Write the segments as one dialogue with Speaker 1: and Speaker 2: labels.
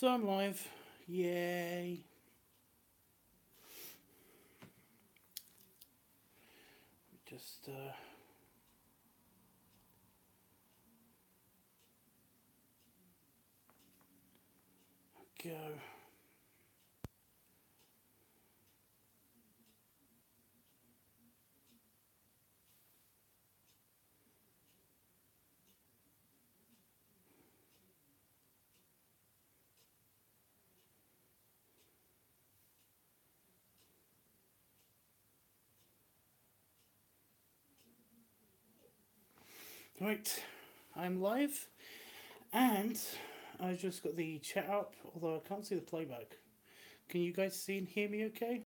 Speaker 1: So I'm live. Yay. Just go. Right, I'm live, and I just got the chat up, although I can't see the playback. Can you guys see and hear me okay?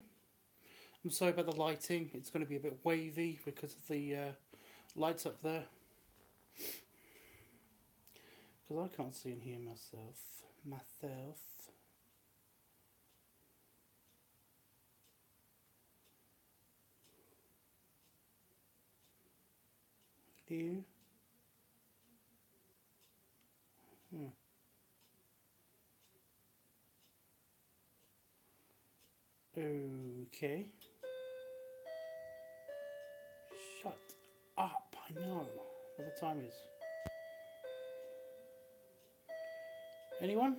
Speaker 1: I'm sorry about the lighting, it's going to be a bit wavy because of the lights up there. Because I can't see and hear myself. Here. Okay. Shut up, I know what the time is. Anyone?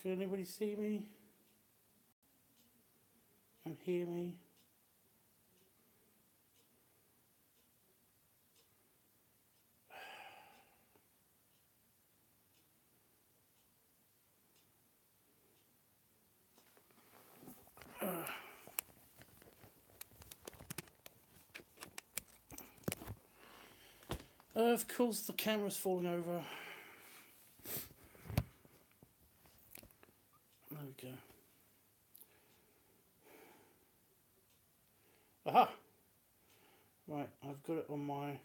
Speaker 1: Can anybody see me and hear me? Of course the camera's falling over. There we go. Aha! Right, I've got it on my...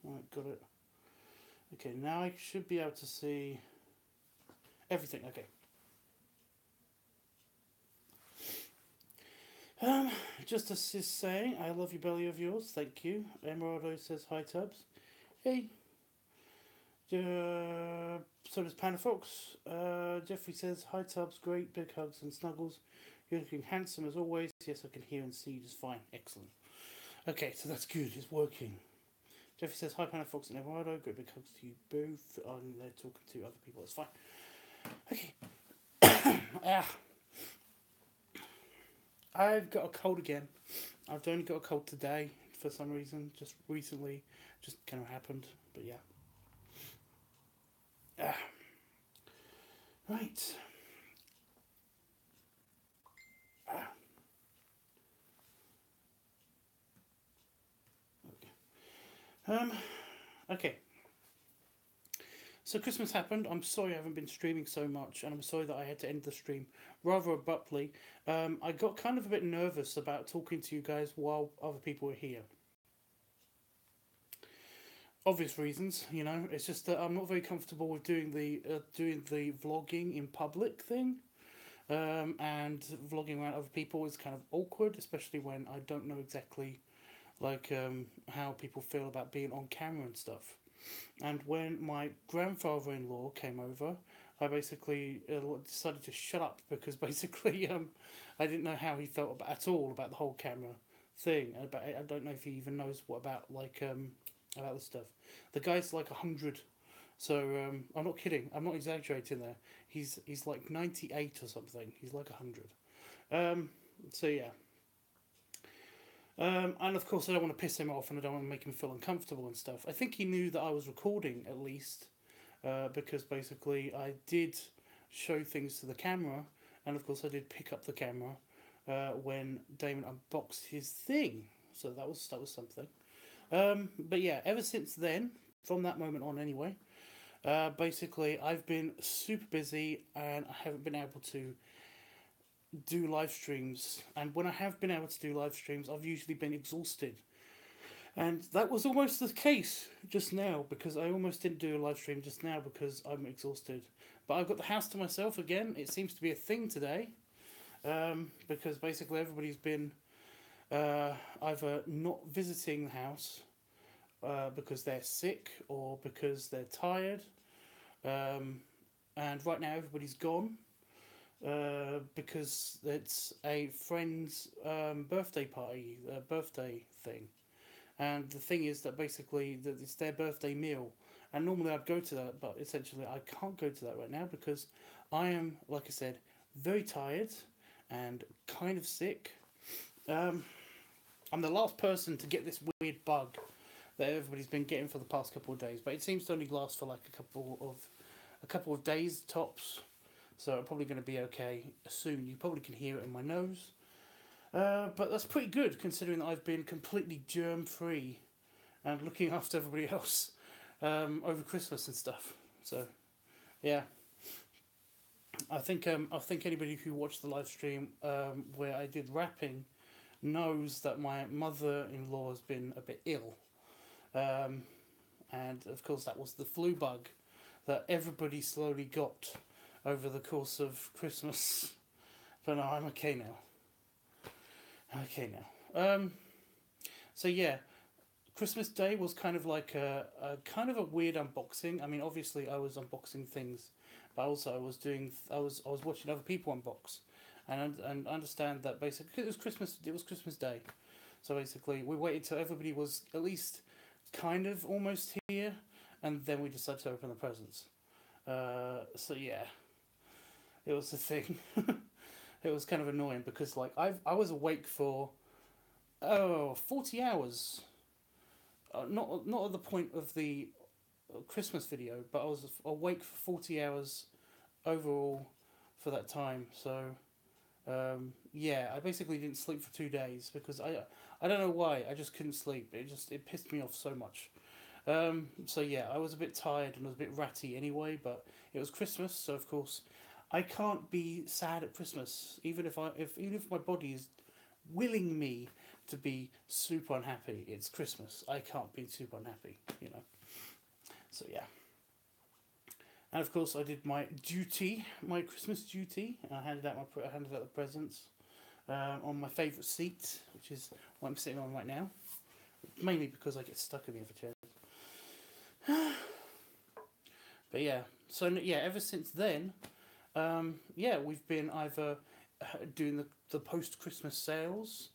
Speaker 1: Right, got it. Okay, now I should be able to see everything. Okay. Just as is saying, I love your belly of yours. Thank you. Emeraldo says hi, Tubbs. Hey. So does Panda Fox. Jeffrey says hi, Tubbs. Great big hugs and snuggles. You're looking handsome as always. Yes, I can hear and see you just fine. Excellent. Okay, so that's good. It's working. Jeffrey says hi, Panda Fox and Emeraldo. Great big hugs to you both. I'm there talking to other people. It's fine. Okay. I've got a cold again. I've only got a cold today for some reason. Just recently, just kind of happened. But yeah. Right. Okay. So Christmas happened. I'm sorry I haven't been streaming so much, and I'm sorry that I had to end the stream rather abruptly. I got kind of a bit nervous about talking to you guys while other people were here. Obvious reasons, you know. It's just that I'm not very comfortable with doing the vlogging in public thing, and vlogging around other people is kind of awkward, especially when I don't know exactly how people feel about being on camera and stuff. And when my grandfather-in-law came over, I basically decided to shut up because basically I didn't know how he felt at all about the whole camera thing. I don't know if he even knows what about about this stuff. The guy's like 100, so I'm not kidding. I'm not exaggerating there. He's like 98 or something. He's like 100. So yeah. And of course I don't want to piss him off and I don't want to make him feel uncomfortable and stuff. I think he knew that I was recording at least, because basically I did show things to the camera, and of course I did pick up the camera when Damon unboxed his thing. So that was something. But yeah, ever since then, from that moment on anyway, basically I've been super busy and I haven't been able to do live streams, and when I have been able to do live streams I've usually been exhausted, and that was almost the case just now because I almost didn't do a live stream just now because I'm exhausted. But I've got the house to myself again. It seems to be a thing today. because basically everybody's been either not visiting the house because they're sick or because they're tired. And right now everybody's gone because it's a friend's birthday party, birthday thing. And the thing is that basically that it's their birthday meal. And normally I'd go to that, but essentially I can't go to that right now because I am, like I said, very tired and kind of sick. I'm the last person to get this weird bug that everybody's been getting for the past couple of days, but it seems to only last for like a couple of days tops. So I'm probably going to be okay soon. You probably can hear it in my nose. But that's pretty good considering that I've been completely germ free and looking after everybody else over Christmas and stuff. So yeah, I think anybody who watched the live stream where I did rapping knows that my mother-in-law has been a bit ill, and of course that was the flu bug that everybody slowly got over the course of Christmas. But no, I'm okay now. Okay now. So yeah, Christmas Day was kind of like a kind of a weird unboxing. I mean, obviously I was unboxing things, but also I was watching other people unbox, and understand that basically it was Christmas Day, so basically we waited till everybody was at least kind of almost here, and then we decided to open the presents. So yeah, it was the thing. It was kind of annoying because like I was awake for 40 hours. Not at the point of the Christmas video, but I was awake for 40 hours overall for that time. So yeah, I basically didn't sleep for 2 days because I don't know why, I just couldn't sleep. It pissed me off so much. So yeah, I was a bit tired and was a bit ratty anyway, but it was Christmas, so of course I can't be sad at Christmas, even if my body is willing me to be super unhappy. It's Christmas. I can't be super unhappy, you know. So yeah. And of course, I did my duty, my Christmas duty. I handed out the presents on my favourite seat, which is what I'm sitting on right now. Mainly because I get stuck in the other chair. But yeah, so yeah, ever since then, yeah, we've been either doing the post Christmas sales,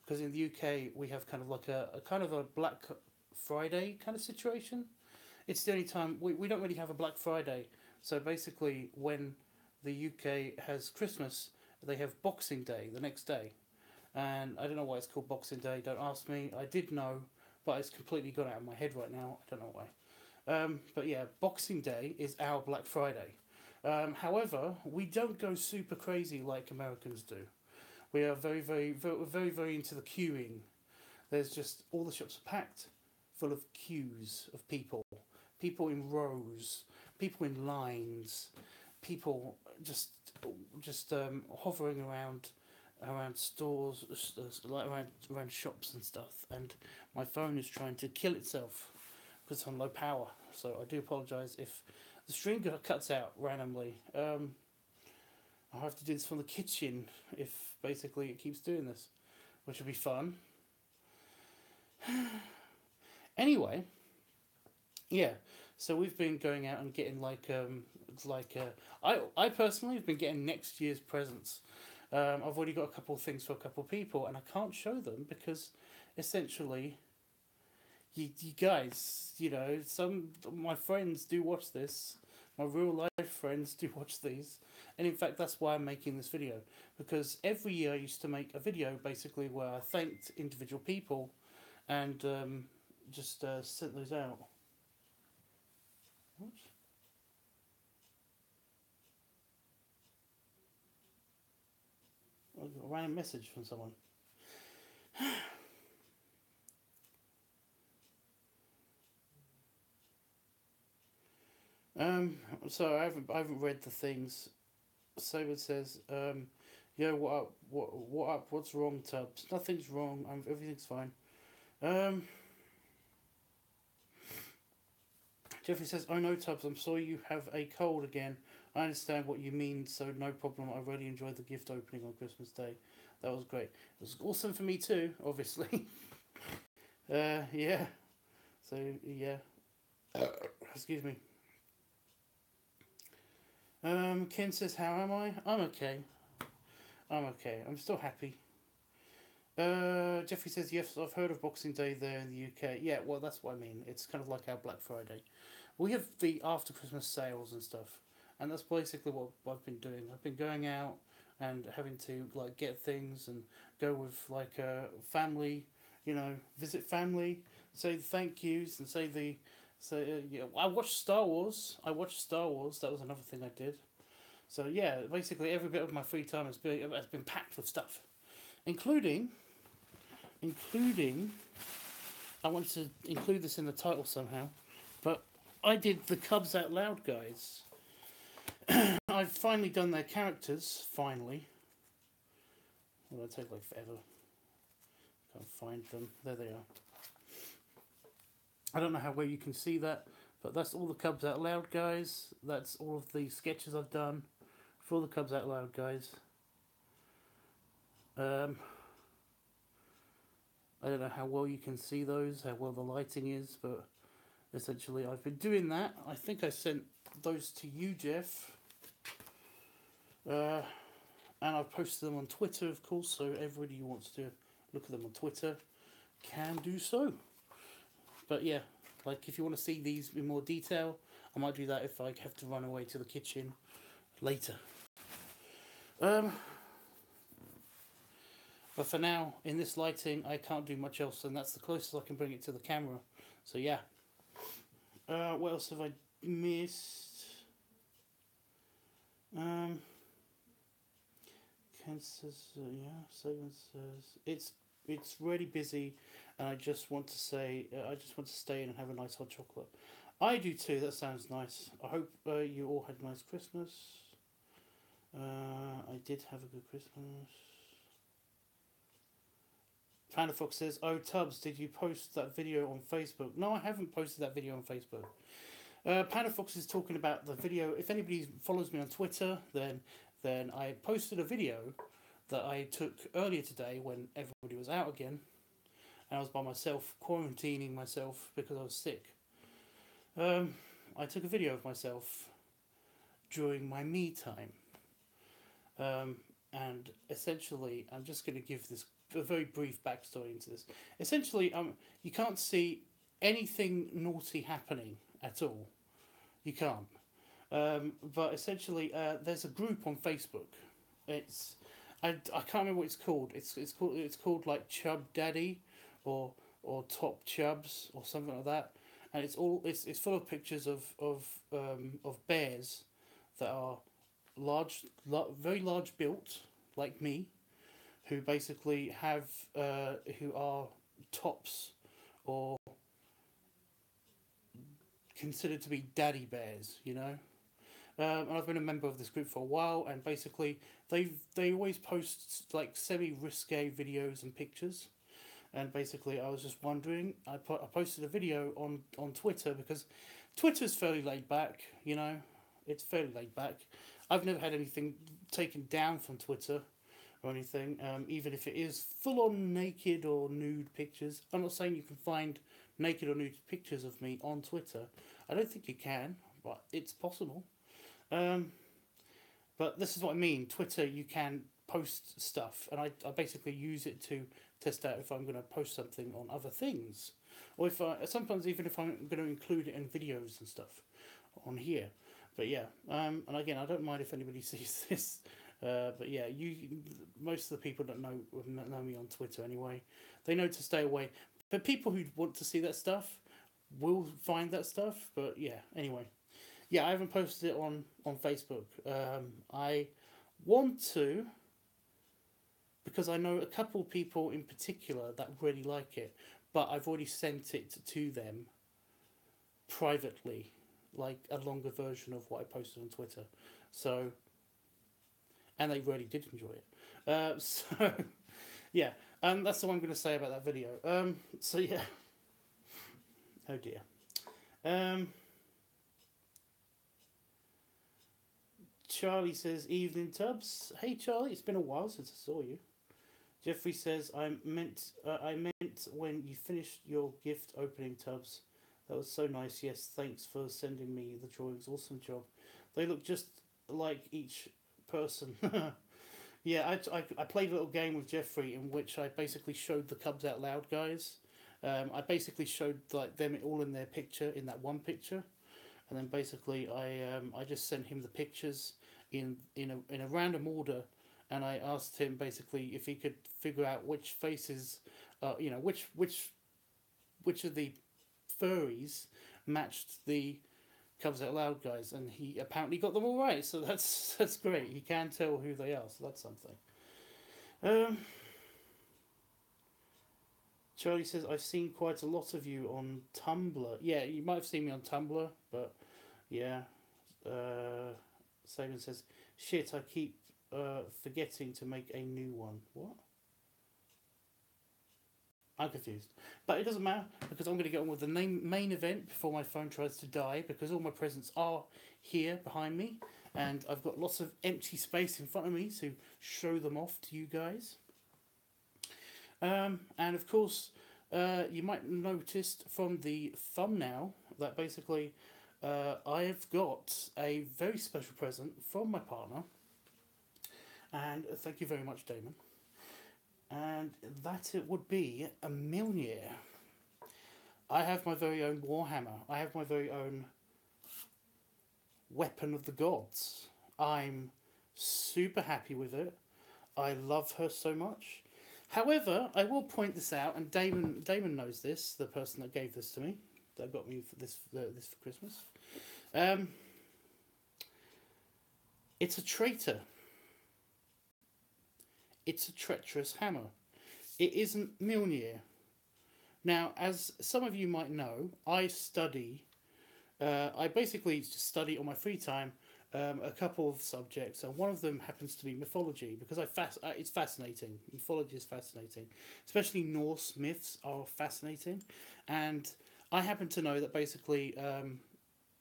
Speaker 1: because in the UK we have kind of like a kind of a Black Friday kind of situation. It's the only time we don't really have a Black Friday. So basically, when the UK has Christmas, they have Boxing Day the next day, and I don't know why it's called Boxing Day. Don't ask me. I did know, but it's completely gone out of my head right now. I don't know why. But yeah, Boxing Day is our Black Friday. However, we don't go super crazy like Americans do. We are very, very, very, very, very into the queuing. There's just all the shops are packed, full of queues of people in rows, people in lines, people just hovering around stores, like around shops and stuff. And my phone is trying to kill itself because it's on low power. So I do apologise if the stream cuts out randomly. I'll have to do this from the kitchen if basically it keeps doing this, which will be fun. Anyway, yeah. So we've been going out and getting I personally have been getting next year's presents. I've already got a couple of things for a couple of people, and I can't show them because essentially, you guys, you know, some of my friends do watch this. My real life friends do watch these, and in fact that's why I'm making this video, because every year I used to make a video basically where I thanked individual people and just sent those out. What? I got a random message from someone. So I haven't read the things. Saban says, "Yo, what up? What's wrong, Tubbs? Nothing's wrong. Everything's fine." Jeffrey says, "Oh no, Tubbs, I'm sorry you have a cold again. I understand what you mean, so no problem. I really enjoyed the gift opening on Christmas Day. That was great. It was awesome for me too, obviously." Yeah. So, yeah. Excuse me. Ken says, "How am I? I'm okay. I'm okay. I'm still happy." Jeffrey says, "Yes, I've heard of Boxing Day there in the UK. Yeah, well, that's what I mean. It's kind of like our Black Friday. We have the after Christmas sales and stuff, and that's basically what I've been doing. I've been going out and having to like get things and go with like family, visit family, say the thank yous and say the yeah. I watched Star Wars. That was another thing I did. So yeah, basically every bit of my free time has been packed with stuff, including. I want to include this in the title somehow, but I did the Cubs Out Loud guys. I've finally done their characters. Finally. Well, it'll take like forever. Can't find them. There they are. I don't know how well you can see that, but that's all the Cubs Out Loud guys. That's all of the sketches I've done for the Cubs Out Loud guys. I don't know how well you can see those, how well the lighting is, but essentially I've been doing that. I think I sent those to you, Jeff. And I've posted them on Twitter, of course, so everybody who wants to look at them on Twitter can do so. But yeah, like if you want to see these in more detail, I might do that if I have to run away to the kitchen later. But for now, in this lighting, I can't do much else, and that's the closest I can bring it to the camera. So yeah. What else have I missed? Ken says, yeah. Sagan says it's really busy, and I just want to stay in and have a nice hot chocolate. I do too. That sounds nice. I hope you all had a nice Christmas. I did have a good Christmas. Panda Fox says, "Oh, Tubbs, did you post that video on Facebook?" No, I haven't posted that video on Facebook. Panda Fox is talking about the video. If anybody follows me on Twitter, then I posted a video that I took earlier today when everybody was out again, and I was by myself, quarantining myself because I was sick. I took a video of myself during my me time, and essentially, I'm just going to give this a very brief backstory into this. Essentially, you can't see anything naughty happening at all. You can't. But essentially, there's a group on Facebook. I can't remember what it's called. It's called like Chub Daddy, or Top Chubs or something like that. And it's full of pictures of bears that are very large built like me, who basically have who are tops or considered to be daddy bears, and I've been a member of this group for a while, and basically they always post like semi-risque videos and pictures, and basically I was just wondering, I posted a video on Twitter because Twitter's fairly laid back, it's fairly laid back. I've never had anything taken down from Twitter or anything, even if it is full-on naked or nude pictures. I'm not saying you can find naked or nude pictures of me on Twitter. I don't think you can, but it's possible. But this is what I mean. Twitter, you can post stuff, and I basically use it to test out if I'm going to post something on other things, or sometimes even if I'm going to include it in videos and stuff on here. But yeah, and again, I don't mind if anybody sees this. But yeah, most of the people that know me on Twitter anyway, they know to stay away. But people who want to see that stuff will find that stuff. But yeah, anyway, yeah, I haven't posted it on Facebook. I want to, because I know a couple of people in particular that really like it, but I've already sent it to them privately, like a longer version of what I posted on Twitter. So. And they really did enjoy it. So, yeah, that's all I'm going to say about that video. So, yeah. Oh, dear. Charlie says, "Evening Tubbs." Hey Charlie, it's been a while since I saw you. Jeffrey says, I meant when you finished your gift opening, Tubbs. That was so nice. Yes, thanks for sending me the drawings. Awesome job. They look just like each person." Yeah, I played a little game with Jeffrey in which I basically showed the Cubs Out Loud guys. I basically showed like them all in their picture, in that one picture, and then basically I just sent him the pictures in a random order, and I asked him basically if he could figure out which faces, which of the furries matched the Cubs Out Loud guys, and he apparently got them all right. So that's great. He can tell who they are. So that's something. Charlie says, "I've seen quite a lot of you on Tumblr." Yeah, you might have seen me on Tumblr, but yeah. Saban says, "Shit, I keep forgetting to make a new one." What? I'm confused. But it doesn't matter, because I'm going to get on with the main event before my phone tries to die, because all my presents are here behind me, and I've got lots of empty space in front of me to show them off to you guys. And of course, you might have noticed from the thumbnail that basically I've got a very special present from my partner, and thank you very much, Damon. And that it would be a Mjolnir. I have my very own Warhammer. I have my very own weapon of the gods. I'm super happy with it. I love her so much. However, I will point this out, and Damon knows this, the person that gave this to me, that got me for this for Christmas. It's a traitor. It's a treacherous hammer. It isn't Mjolnir. Now, as some of you might know, I basically study on my free time a couple of subjects, and one of them happens to be mythology, because it's fascinating. Mythology is fascinating. Especially Norse myths are fascinating. And I happen to know that basically,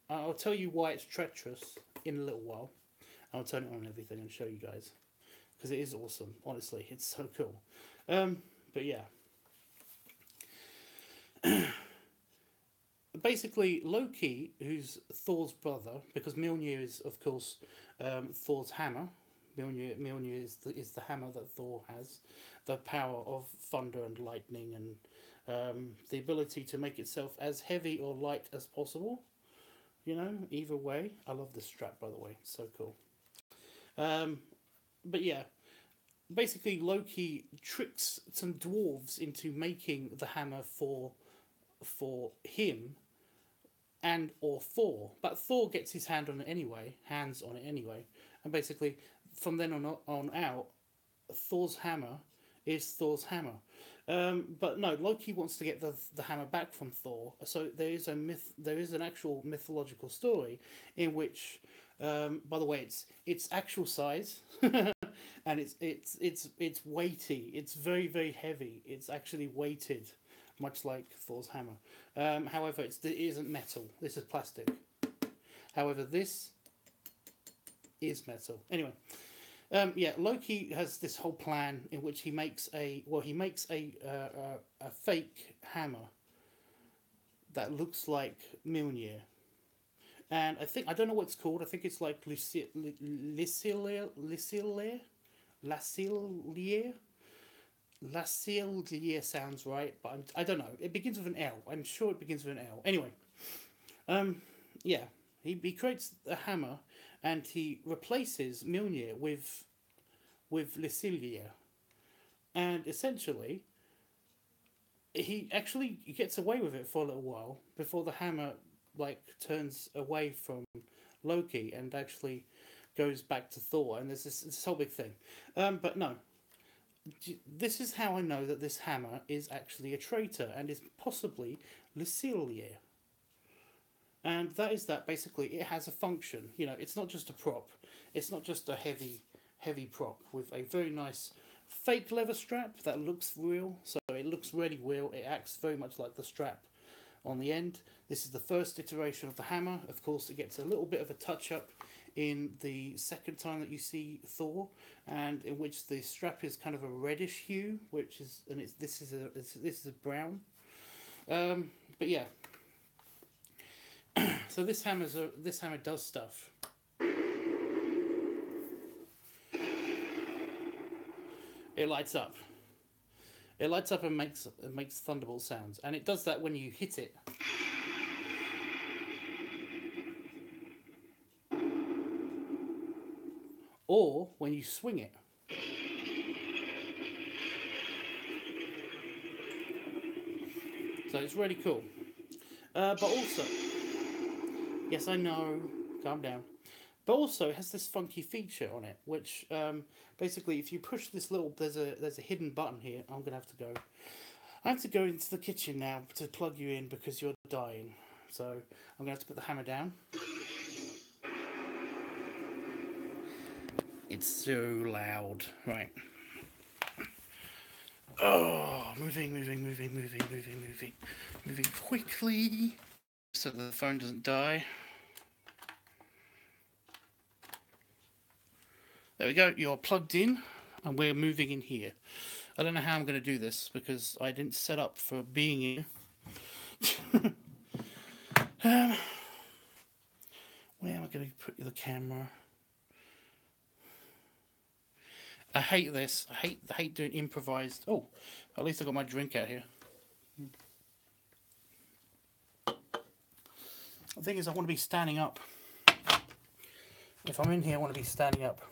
Speaker 1: I'll tell you why it's treacherous in a little while. I'll turn it on and everything and show you guys, because it is awesome. Honestly, it's so cool. But yeah. Basically, Loki, who's Thor's brother, because Mjolnir is, of course, Thor's hammer. Mjolnir is the hammer that Thor has, the power of thunder and lightning, and the ability to make itself as heavy or light as possible. You know, either way. I love this strap, by the way. It's so cool. But yeah, basically Loki tricks some dwarves into making the hammer for him or Thor, but Thor gets his hands on it anyway, and basically from then on out, Thor's hammer is Thor's hammer. But no, Loki wants to get the hammer back from Thor. So there is an actual mythological story in which, by the way, it's actual size, and it's weighty. It's very, very heavy. It's actually weighted, much like Thor's hammer. However, it isn't metal. This is plastic. However, this is metal. Anyway, yeah, Loki has this whole plan in which he makes a fake hammer that looks like Mjolnir. And I don't know what it's called. I think it's like Lacilier. Lacilier sounds right, but I don't know. It begins with an L. I'm sure it begins with an L. Anyway, yeah, he creates a hammer, and he replaces Mjolnir with Lacilier, and essentially, he actually gets away with it for a little while before the hammer turns away from Loki and actually goes back to Thor, and there's this whole big thing. But no. This is how I know that this hammer is actually a traitor and is possibly Lacilier. And that is that basically it has a function. You know, it's not just a prop. It's not just a heavy prop with a very nice fake leather strap that looks real. So it looks really real. It acts very much like the strap on the end. This is the first iteration of the hammer. Of course, it gets a little bit of a touch-up in the second time that you see Thor, and in which the strap is kind of a reddish hue, which is, and this is a brown. But yeah, so this hammer does stuff. It lights up. It lights up and makes thunderbolt sounds, and it does that when you hit it. Or when you swing it. So it's really cool. But also, yes, I know, calm down. But also, it has this funky feature on it, which basically, if you push this little, there's a hidden button here. I'm gonna have to go. I have to go into the kitchen now to plug you in because you're dying. So I'm gonna have to put the hammer down. It's so loud. Right. Oh, moving quickly so that the phone doesn't die. There we go. You're plugged in, and we're moving in here. I don't know how I'm going to do this because I didn't set up for being here. Where am I going to put the camera? I hate this. I hate doing improvised. Oh, at least I got my drink out here. The thing is, I want to be standing up. If I'm in here, I want to be standing up.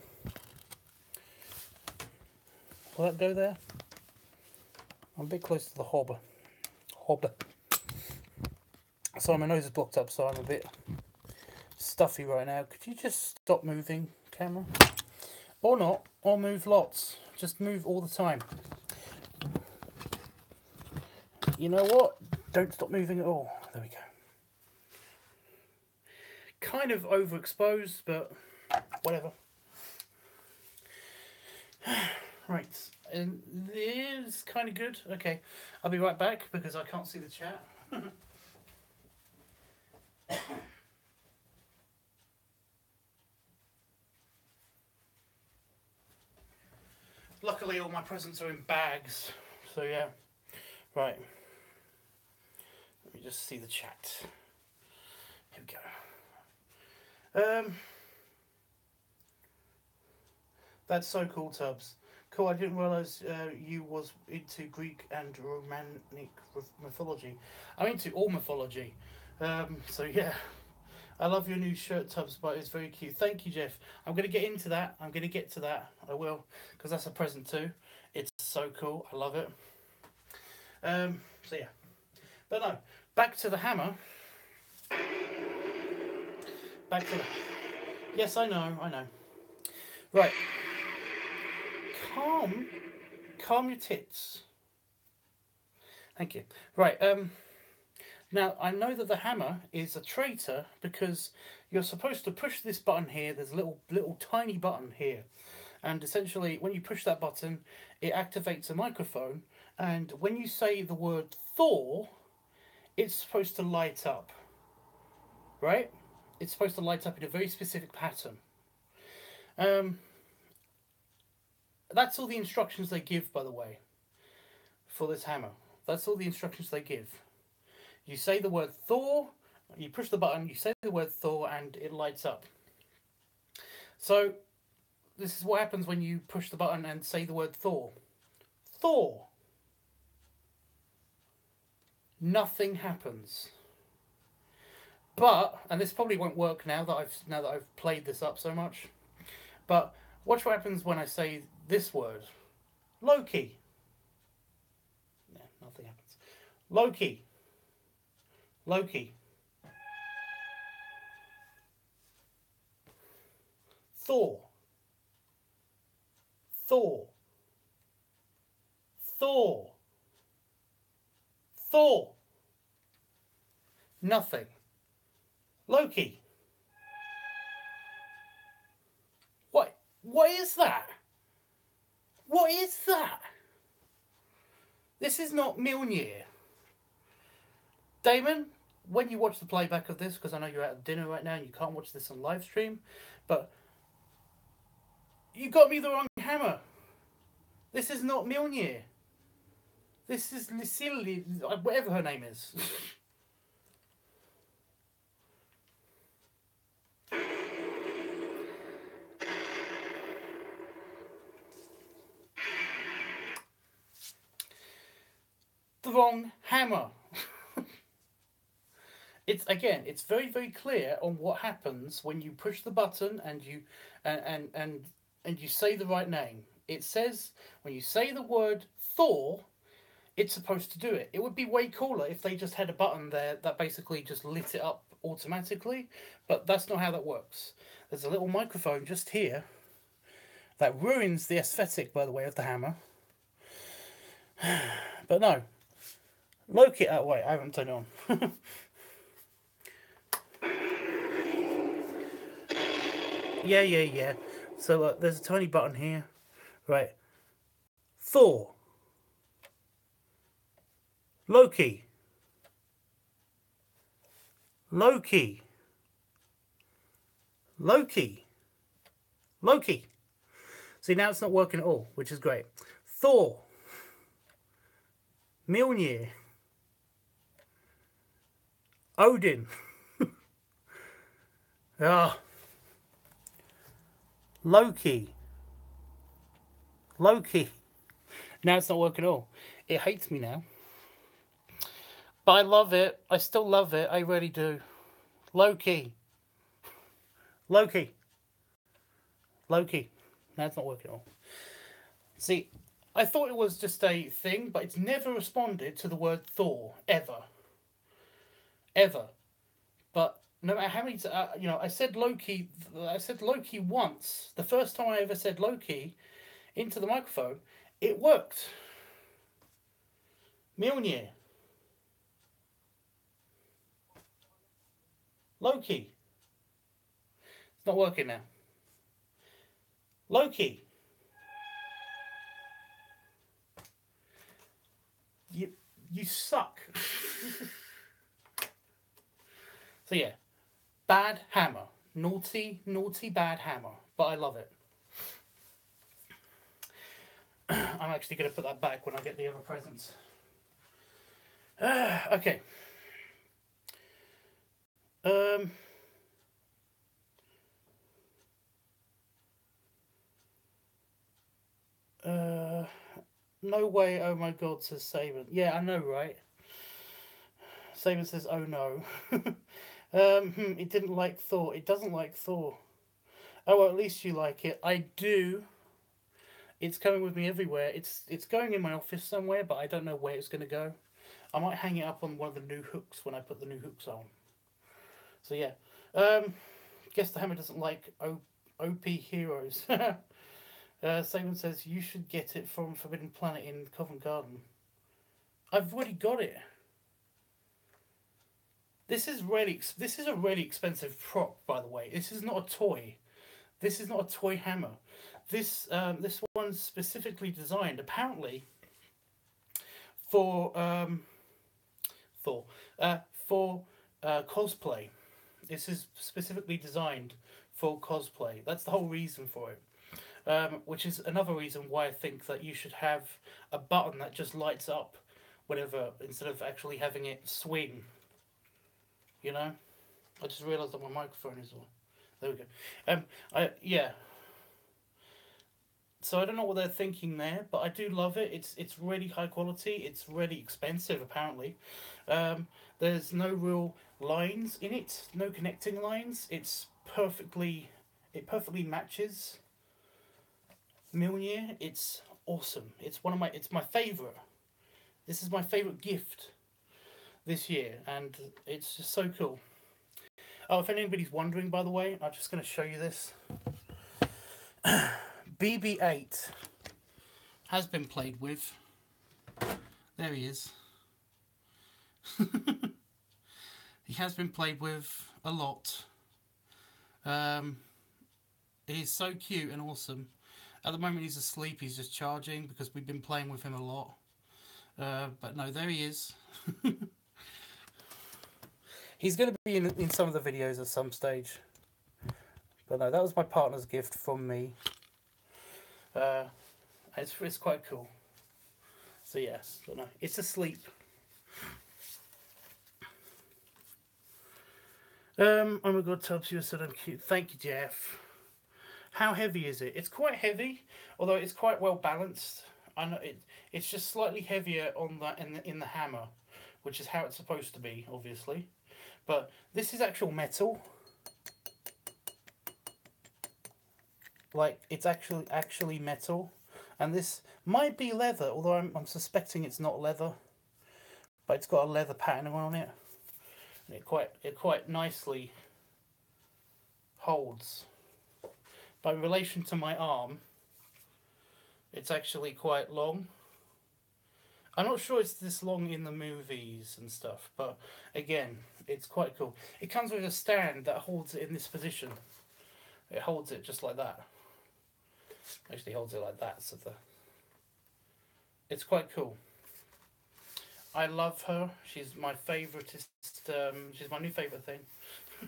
Speaker 1: Will that go there? I'm a bit close to the hob. Sorry, my nose is blocked up, so I'm a bit stuffy right now. Could you just stop moving, camera? Or not, or move lots. Just move all the time. You know what? Don't stop moving at all. There we go. Kind of overexposed, but whatever. Right, and this is kind of good. Okay, I'll be right back because I can't see the chat. Luckily, all my presents are in bags, so yeah. Right. Let me just see the chat. Here we go. That's so cool, Tubbs. Cool, I didn't realise you was into Greek and Romantic mythology. I'm into all mythology. So yeah. I love your new shirt, Tubbs, but it's very cute. Thank you, Jeff. I'm going to get into that. I'm going to get to that. I will, because that's a present too. It's so cool. I love it. So yeah. But no, back to the hammer. Back to the... Yes, I know. Right. Calm your tits. Thank you. Right, now, I know that the hammer is a traitor because you're supposed to push this button here. There's a little tiny button here. And essentially, when you push that button, it activates a microphone. And when you say the word Thor, it's supposed to light up. Right? It's supposed to light up in a very specific pattern. That's all the instructions they give, by the way, for this hammer. That's all the instructions they give. You say the word Thor, you push the button, you say the word Thor, and it lights up. So, this is what happens when you push the button and say the word Thor. Thor. Nothing happens. But, and this probably won't work now that I've played this up so much, but watch what happens when I say this word. Loki. Yeah, nothing happens. Loki. Loki. Thor. Thor. Thor. Thor. Nothing. Loki. What is that? What is that? This is not Mjolnir. Damon, when you watch the playback of this, because I know you're at dinner right now and you can't watch this on live stream, but you got me the wrong hammer. This is not Mjolnir. This is Lucille, whatever her name is. The wrong hammer. It's very, very clear on what happens when you push the button and you say the right name. It says when you say the word Thor, it's supposed to do it. It would be way cooler if they just had a button there that basically just lit it up automatically, but that's not how that works. There's a little microphone just here that ruins the aesthetic, by the way, of the hammer. But no. Loki, wait, I haven't turned it on. Yeah. So there's a tiny button here. Right. Thor. Loki. Loki. Loki. Loki. See, now it's not working at all, which is great. Thor. Mjolnir. Odin. Ah. Loki. Loki. Now it's not working at all. It hates me now. But I love it. I still love it. I really do. Loki. Loki. Loki. Now it's not working at all. See, I thought it was just a thing, but it's never responded to the word Thor. Ever. Ever. But no matter how many, I said Loki once. The first time I ever said Loki into the microphone, it worked. Mjolnir. Loki. It's not working now. Loki. You suck. So yeah, bad hammer. Naughty, bad hammer. But I love it. I'm actually going to put that back when I get the other presents. Okay. No way, oh my god, says Saban. Yeah, I know, right? Saban says, oh no. It didn't like Thor. It doesn't like Thor. Oh, well, at least you like it. I do. It's coming with me everywhere. It's going in my office somewhere, but I don't know where it's going to go. I might hang it up on one of the new hooks when I put the new hooks on. So yeah. Guess the hammer doesn't like OP heroes. Simon says, you should get it from Forbidden Planet in Covent Garden. I've already got it. This is a really expensive prop, by the way. This is not a toy. This is not a toy hammer. This one's specifically designed, apparently, for cosplay. This is specifically designed for cosplay. That's the whole reason for it. Which is another reason why I think that you should have a button that just lights up whenever, instead of actually having it swing. You know? I just realised that my microphone is on. There we go. Yeah. So I don't know what they're thinking there, but I do love it. It's really high quality. It's really expensive, apparently. There's no real lines in it. No connecting lines. It perfectly matches Mjolnir. It's awesome. It's my favourite. This is my favourite gift this year, and it's just so cool. Oh, if anybody's wondering, by the way, I'm just going to show you this. BB-8 has been played with. There he is. He has been played with a lot. He's so cute and awesome. At the moment he's asleep, he's just charging because we've been playing with him a lot. But no, there he is. He's going to be in some of the videos at some stage. But no, that was my partner's gift from me. It's quite cool. So yes, but no, it's asleep. Oh my god, Tubbs, you're so damn cute. Thank you, Jeff. How heavy is it? It's quite heavy, although it's quite well balanced. I know it's just slightly heavier on that in the hammer, which is how it's supposed to be, obviously. But this is actual metal. Like, it's actually metal. And this might be leather, although I'm suspecting it's not leather. But it's got a leather pattern on it. And it quite nicely holds. But in relation to my arm, it's actually quite long. I'm not sure it's this long in the movies and stuff, but again, it's quite cool. It comes with a stand that holds it in this position. It holds it just like that. Actually holds it like that, so it's quite cool. I love her. She's my favouriteest. She's my new favourite thing.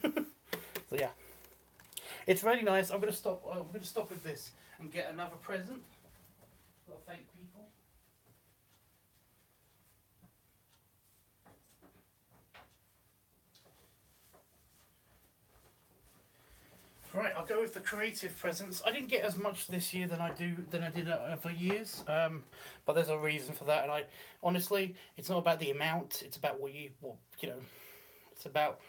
Speaker 1: So yeah, it's really nice. I'm gonna stop with this and get another present. Gotta thank people. Right, I'll go with the creative presents. I didn't get as much this year than I did other years, but there's a reason for that. And honestly, it's not about the amount; it's about what you know. It's about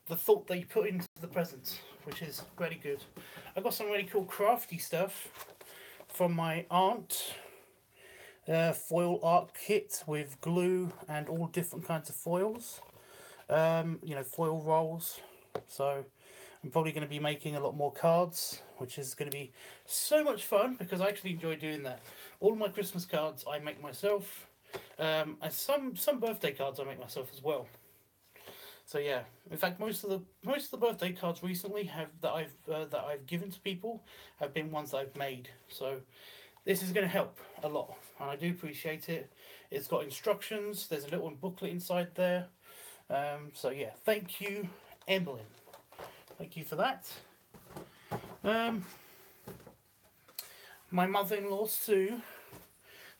Speaker 1: the thought that you put into the presents, which is really good. I got some really cool crafty stuff from my aunt. Foil art kit with glue and all different kinds of foils. You know, foil rolls. So I'm probably going to be making a lot more cards, which is going to be so much fun because I actually enjoy doing that. All my Christmas cards I make myself, and some birthday cards I make myself as well. So yeah, in fact, most of the birthday cards recently that I've given to people have been ones that I've made. So this is going to help a lot, and I do appreciate it. It's got instructions. There's a little booklet inside there. So yeah, thank you, Emily. Thank you for that. My mother-in-law, Sue,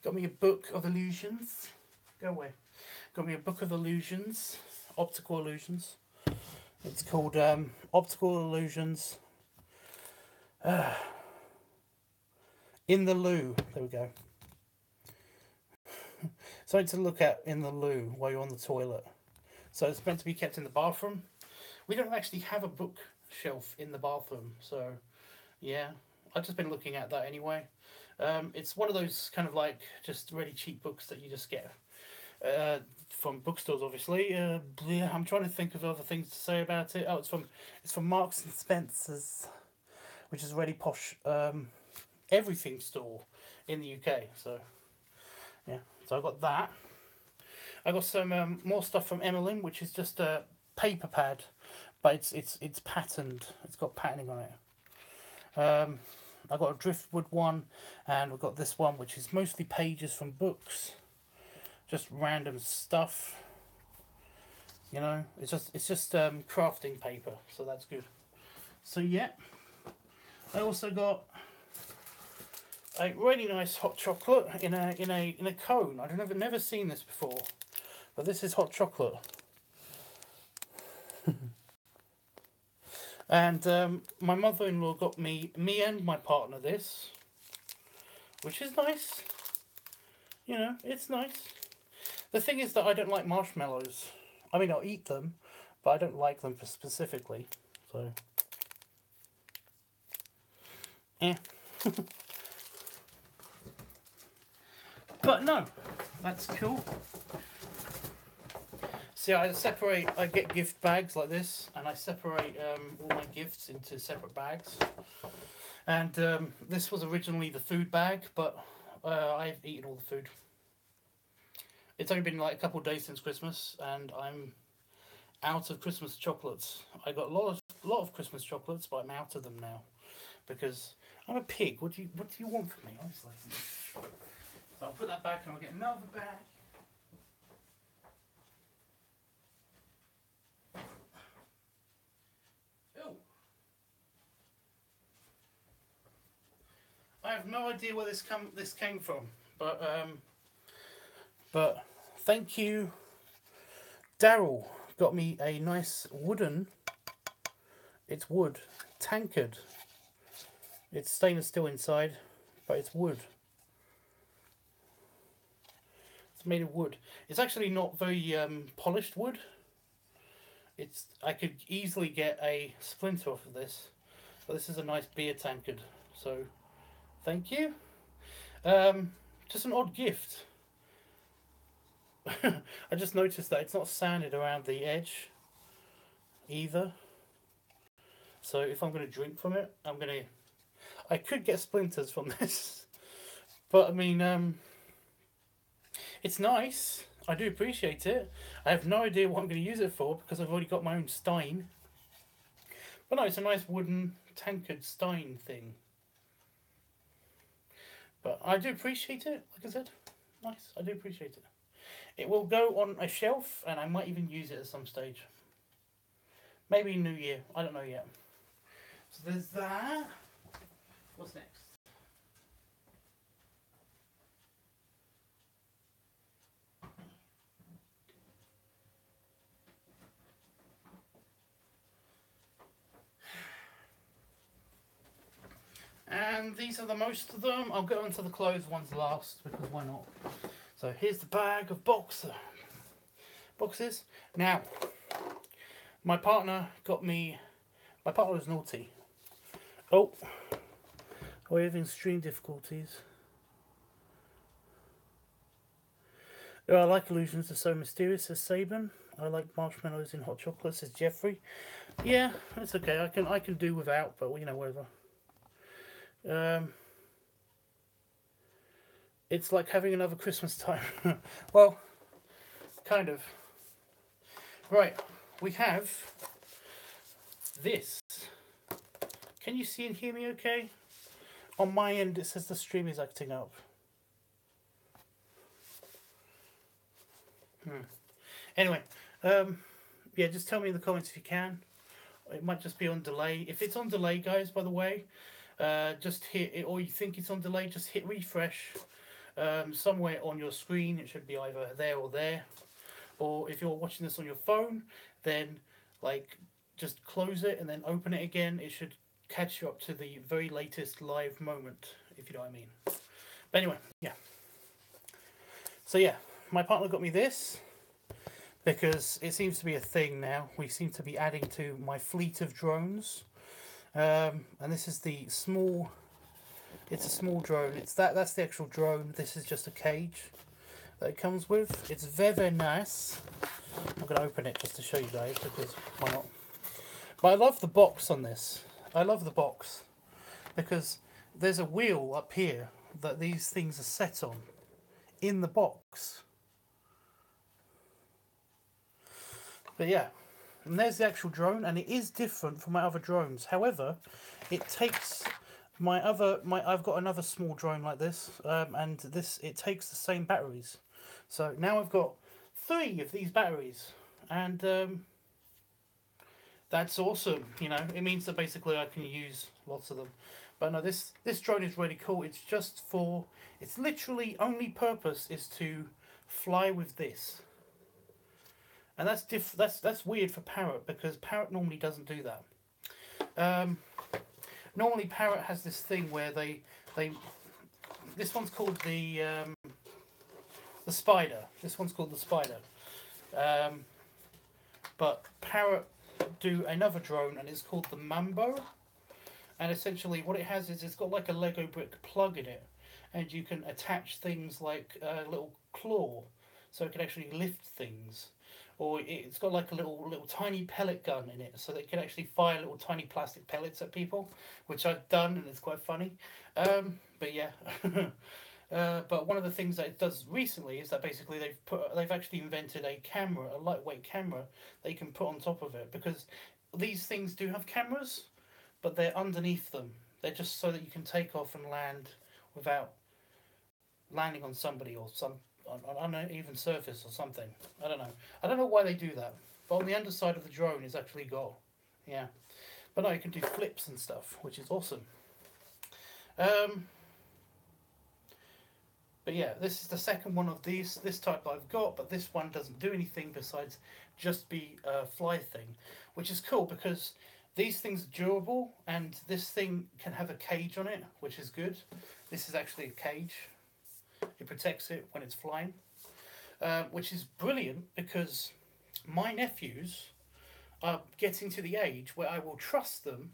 Speaker 1: got me a book of illusions. Go away. Got me a book of illusions, optical illusions. It's called Optical Illusions in the Loo. There we go. Something to look at in the loo while you're on the toilet. So it's meant to be kept in the bathroom. We don't actually have a bookshelf in the bathroom, so yeah, I've just been looking at that anyway. It's one of those kind of like just really cheap books that you just get from bookstores, obviously. Yeah, I'm trying to think of other things to say about it. Oh, it's from Marks and Spencer's, which is a really posh everything store in the UK. So yeah, so I got that. I got some more stuff from Emmeline, which is just a paper pad, but it's patterned. It's got patterning on it. I got a driftwood one, and we've got this one, which is mostly pages from books, just random stuff. You know, it's just crafting paper, so that's good. So yeah, I also got a really nice hot chocolate in a cone. I've never seen this before, but this is hot chocolate. And my mother-in-law got me and my partner this, which is nice. You know, it's nice. The thing is that I don't like marshmallows. I mean, I'll eat them, but I don't like them specifically. So, eh. But no, that's cool. See, I get gift bags like this, and I separate all my gifts into separate bags. And this was originally the food bag, but I've eaten all the food. It's only been like a couple of days since Christmas, and I'm out of Christmas chocolates. I got a lot of Christmas chocolates, but I'm out of them now because I'm a pig. What do you want from me, honestly? So I'll put that back, and I'll get another bag. I have no idea where this came from, but thank you, Daryl. Got me a nice wooden. It's wood tankard. It's stainless steel inside, but it's wood. It's made of wood. It's actually not very polished wood. I could easily get a splinter off of this, but this is a nice beer tankard. So, thank you. Just an odd gift. I just noticed that it's not sanded around the edge either. So if I'm going to drink from it, I could get splinters from this, but I mean, it's nice. I do appreciate it. I have no idea what I'm going to use it for because I've already got my own stein. But no, it's a nice wooden tankard stein thing. But I do appreciate it, like I said. Nice, I do appreciate it. It will go on a shelf and I might even use it at some stage. Maybe New Year, I don't know yet. So there's that. What's next? And these are the most of them. I'll go into the clothes ones last because why not? So here's the bag of boxes. Now, my partner was naughty. Oh, we're having stream difficulties. Oh, I like illusions, they're so mysterious, says Saban. I like marshmallows in hot chocolate, says Jeffrey. Yeah, it's okay. I can do without, but you know, whatever. It's like having another Christmas time. Well, kind of. Right, we have this. Can you see and hear me okay? On my end it says the stream is acting up. Anyway, yeah, just tell me in the comments if you can. It might just be on delay. If it's on delay, guys, by the way, just hit it, or you think it's on delay, just hit refresh. Somewhere on your screen, it should be either there or there. Or if you're watching this on your phone, then like just close it and then open it again. It should catch you up to the very latest live moment, if you know what I mean. But anyway, yeah. So yeah, my partner got me this because it seems to be a thing now. We seem to be adding to my fleet of drones. And this is the small. It's a small drone. That's the actual drone. This is just a cage that it comes with. It's very, very nice. I'm going to open it just to show you guys because why not? But I love the box on this. I love the box because there's a wheel up here that these things are set on in the box. But yeah, and there's the actual drone, and it is different from my other drones. However, it takes I've got another small drone like this, and it takes the same batteries. So now I've got 3 of these batteries, and that's awesome. You know, it means that basically I can use lots of them. But no, this drone is really cool. It's just its literally only purpose is to fly with this. And that's weird for Parrot because Parrot normally doesn't do that. Normally Parrot has this thing where this one's called the Spider. This one's called the Spider. But Parrot do another drone and it's called the Mambo. And essentially what it has is it's got like a Lego brick plug in it, and you can attach things like a little claw, so it can actually lift things. Or it's got like a little tiny pellet gun in it, so that it can actually fire little tiny plastic pellets at people, which I've done, and it's quite funny. But yeah, but one of the things that it does recently is that basically they've actually invented a camera, a lightweight camera that you can put on top of it, because these things do have cameras, but they're underneath them. They're just so that you can take off and land without landing on somebody or on an uneven surface or something. I don't know why they do that. But on the underside of the drone it's actually got, yeah. But no, you can do flips and stuff, which is awesome. But yeah, this is the second one of this type that I've got, but this one doesn't do anything besides just be a fly thing, which is cool because these things are durable, and this thing can have a cage on it, which is good. This is actually a cage. It protects it when it's flying, which is brilliant because my nephews are getting to the age where I will trust them.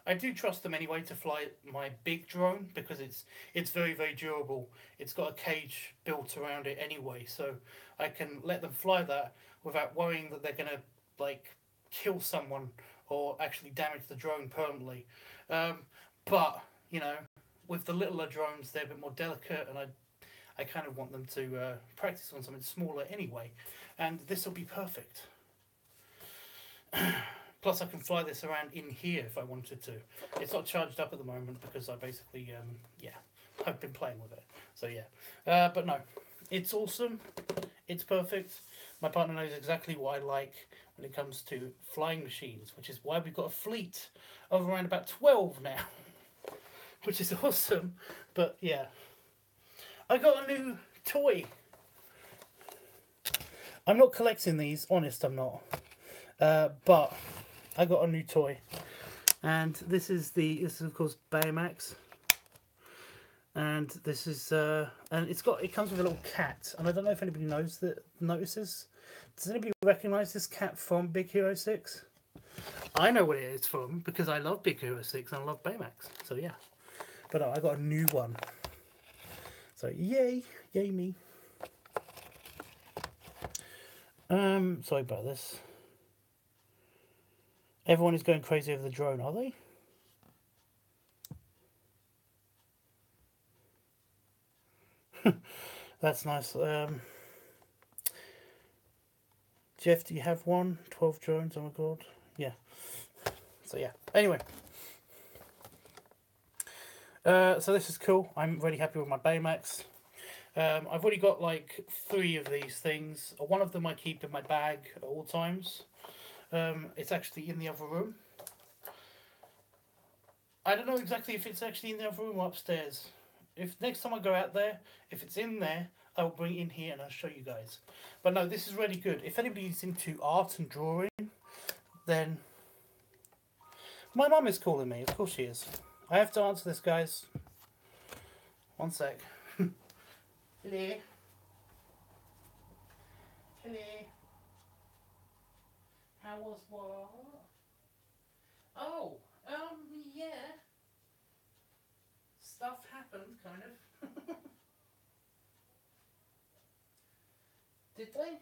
Speaker 1: I do trust them anyway to fly my big drone because it's very, very durable. It's got a cage built around it anyway, so I can let them fly that without worrying that they're gonna like kill someone or actually damage the drone permanently. But you know, with the littler drones, they're a bit more delicate, and I kind of want them to practice on something smaller anyway, and this will be perfect. Plus, I can fly this around in here if I wanted to. It's not charged up at the moment because I basically, yeah, I've been playing with it. So yeah, but no, it's awesome. It's perfect. My partner knows exactly what I like when it comes to flying machines, which is why we've got a fleet of around about 12 now, which is awesome. But yeah, I got a new toy. I'm not collecting these, honest, I'm not. But I got a new toy, and this is of course Baymax, and this is and it comes with a little cat, and I don't know if anybody notices. Does anybody recognise this cat from Big Hero 6? I know what it is from because I love Big Hero 6 and I love Baymax. So yeah, but I got a new one. So yay me. Sorry about this. Everyone is going crazy over the drone, are they? That's nice. Jeff, do you have one? 12 drones, oh my god. Yeah. So yeah. Anyway. So this is cool. I'm really happy with my Baymax. I've already got like 3 of these things. One of them I keep in my bag at all times. It's actually in the other room. I don't know exactly if it's actually in the other room or upstairs. If next time I go out there, if it's in there, I'll bring it in here and I'll show you guys. But no, this is really good. If anybody's into art and drawing, then my mum is calling me. Of course she is. I have to answer this, guys. One sec. Hello. Hello. How was what? Oh, yeah. Stuff happened, kind of. Did they?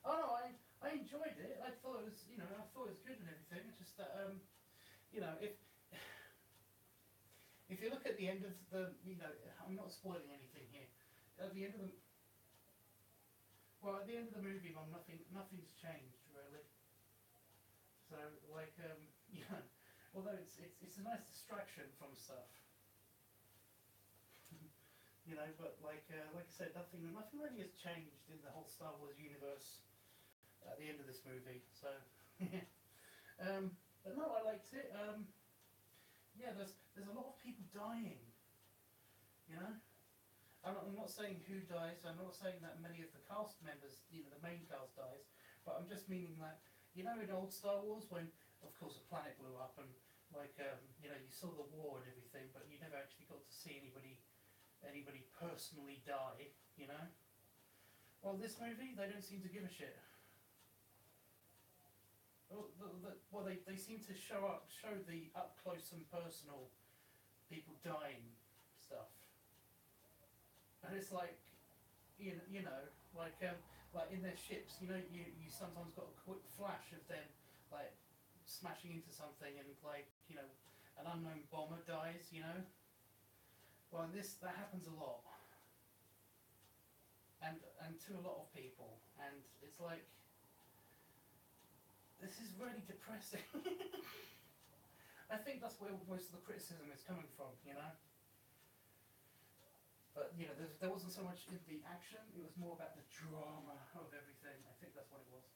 Speaker 1: Oh no, I enjoyed it. I thought it was, you know, I thought it was good and everything. It's just that, you know, if you look at the end of the, you know, I'm not spoiling anything here. At the end of the, well, at the end of the movie, nothing's changed really. So like, you know, although it's a nice distraction from stuff, you know, but like I said, nothing really has changed in the whole Star Wars universe at the end of this movie. So, but no, I liked it. Yeah, there's a lot of people dying, you know. I'm not saying who dies. I'm not saying that many of the cast members, you know, the main cast dies. But I'm just meaning that, you know, in old Star Wars, when of course a planet blew up and like you know, you saw the war and everything, but you never actually got to see anybody personally die. You know. Well, this movie, they don't seem to give a shit. Well, they seem to show the up close and personal people dying stuff. And it's like, you know, like in their ships, you know, you sometimes got a quick flash of them like smashing into something and like, you know, an unknown bomber dies, you know. Well, that happens a lot, and to a lot of people, and it's like, this is really depressing. I think that's where most of the criticism is coming from, you know. But you know, there wasn't so much in the action; it was more about the drama of everything. I think that's what it was.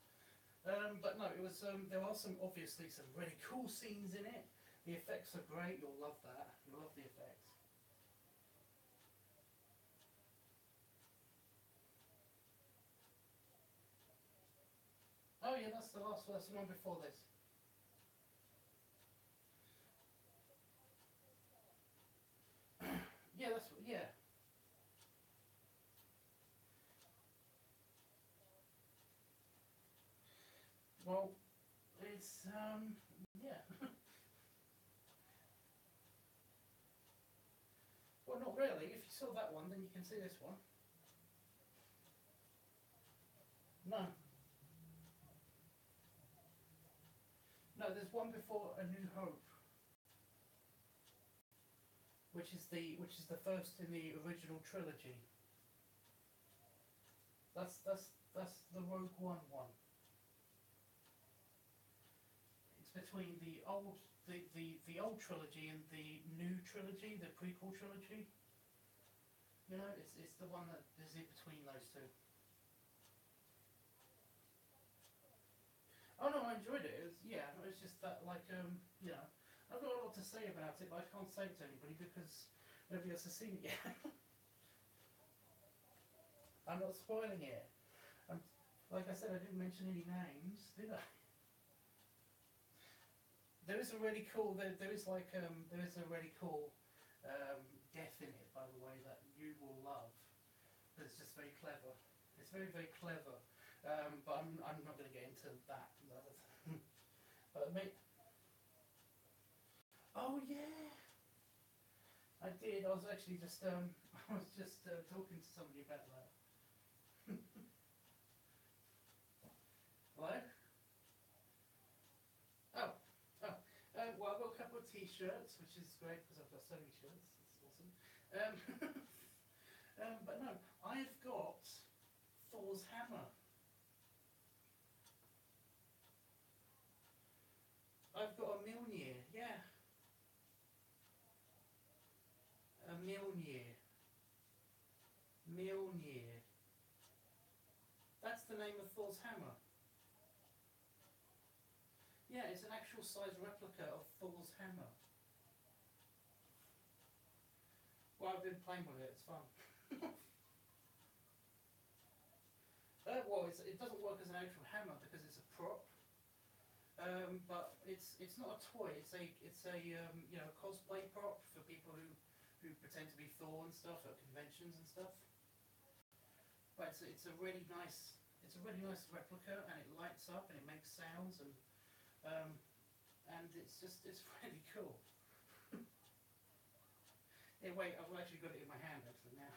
Speaker 1: But no, it was. There are obviously some really cool scenes in it. The effects are great. You'll love that. You'll love the effects. Oh yeah, that's the last. That's the one before this. Yeah, that's yeah. Well, it's yeah. Well, not really. If you saw that one, then you can see this one. No, no. There's one before A New Hope, which is the first in the original trilogy. That's the Rogue One one. It's between the old trilogy and the new trilogy, the prequel trilogy. You know, it's the one that is in between those two. Oh no, I enjoyed it. It was, yeah, it's just that like you know, I've got a lot to say about it, but I can't say it to anybody because nobody else has seen it yet. I'm not spoiling it. I'm, like I said, I didn't mention any names, did I? There is a really cool. There is a really cool death in it, by the way, that you will love. It's just very clever. It's very very clever. But I'm not going to get into that. But mate, oh yeah, I did. I was actually just I was just talking to somebody about that. Hello. Oh, oh. Well, I've got a couple of T-shirts, which is great because I've got so many shirts. It's awesome. But no, I've got Thor's hammer. I've got a Mjolnir. Yeah, a Mjolnir. Mjolnir. That's the name of Thor's hammer. Yeah, it's an actual size replica of Thor's hammer. Well, I've been playing with it. It's fun. Well, it doesn't work as an actual hammer because it's a prop. But it's not a toy. It's a you know, cosplay prop for people who pretend to be Thor and stuff at conventions and stuff. But it's a really nice replica, and it lights up and it makes sounds, um, and it's really cool. Yeah, wait, I've actually got it in my hand actually now.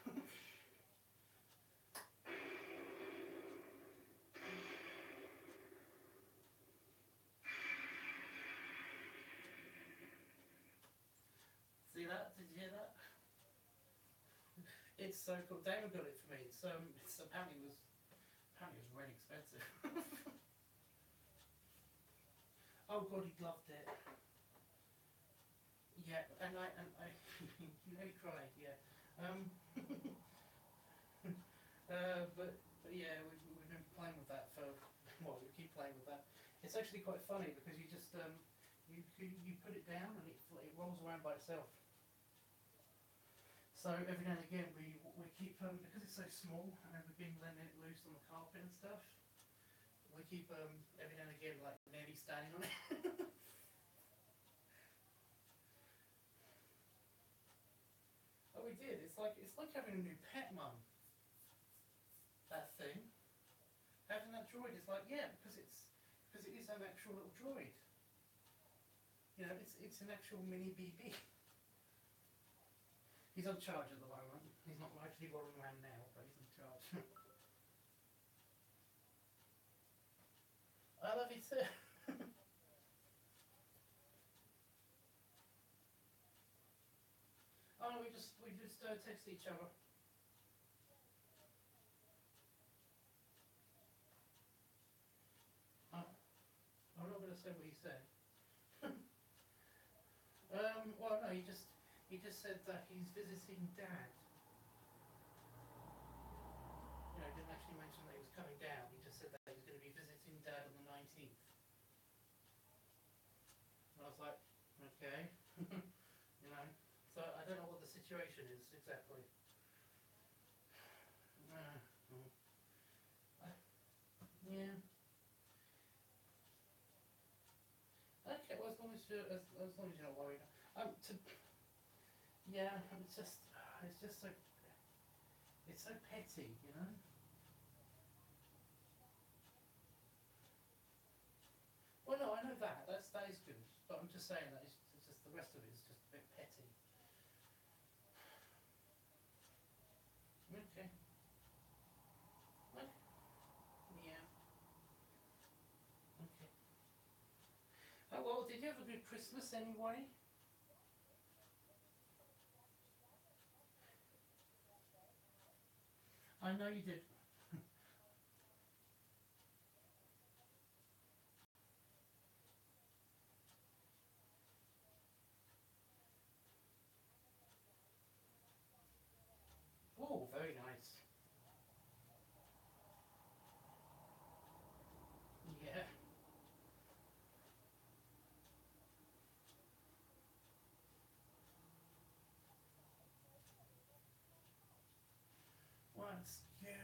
Speaker 1: See that? Did you hear that? It's so cool. David got it for me. It's apparently it was really expensive. Oh god, he loved it. Yeah, and I you nearly cried. Yeah. Um, but yeah, we've been playing with that for well, we keep playing with that. It's actually quite funny because you just you put it down and it rolls around by itself. So every now and again we keep because it's so small and we've been letting it loose on the carpet and stuff. We keep every now and again like nearly standing on it. Oh, we did. It's like having a new pet, mum. That thing, having that droid is like yeah, because it is an actual little droid. You know, it's an actual mini BB. He's on charge at the moment. He's not actually rolling around now, but he's in charge. I love you too. Oh no, we just text each other. Uh, I'm not going to say what he said. Well, no, he just said that he's visiting Dad. You know, he didn't actually mention that he was coming down. He just said that he was going to be visiting Dad on the 19th. And I was like, okay. okay. You know, so I don't know what the situation is exactly. Yeah. Okay, well, as long as you're not worried. To, yeah, it's just so, it's so petty, you know. Well, no, I know that. That is good, but I'm just saying that it's just the rest of it is just a bit petty. Okay. Well, yeah. Okay. Oh well, did you have a good Christmas anyway? I know you did. Oh, very nice. Yeah. Well, that's good.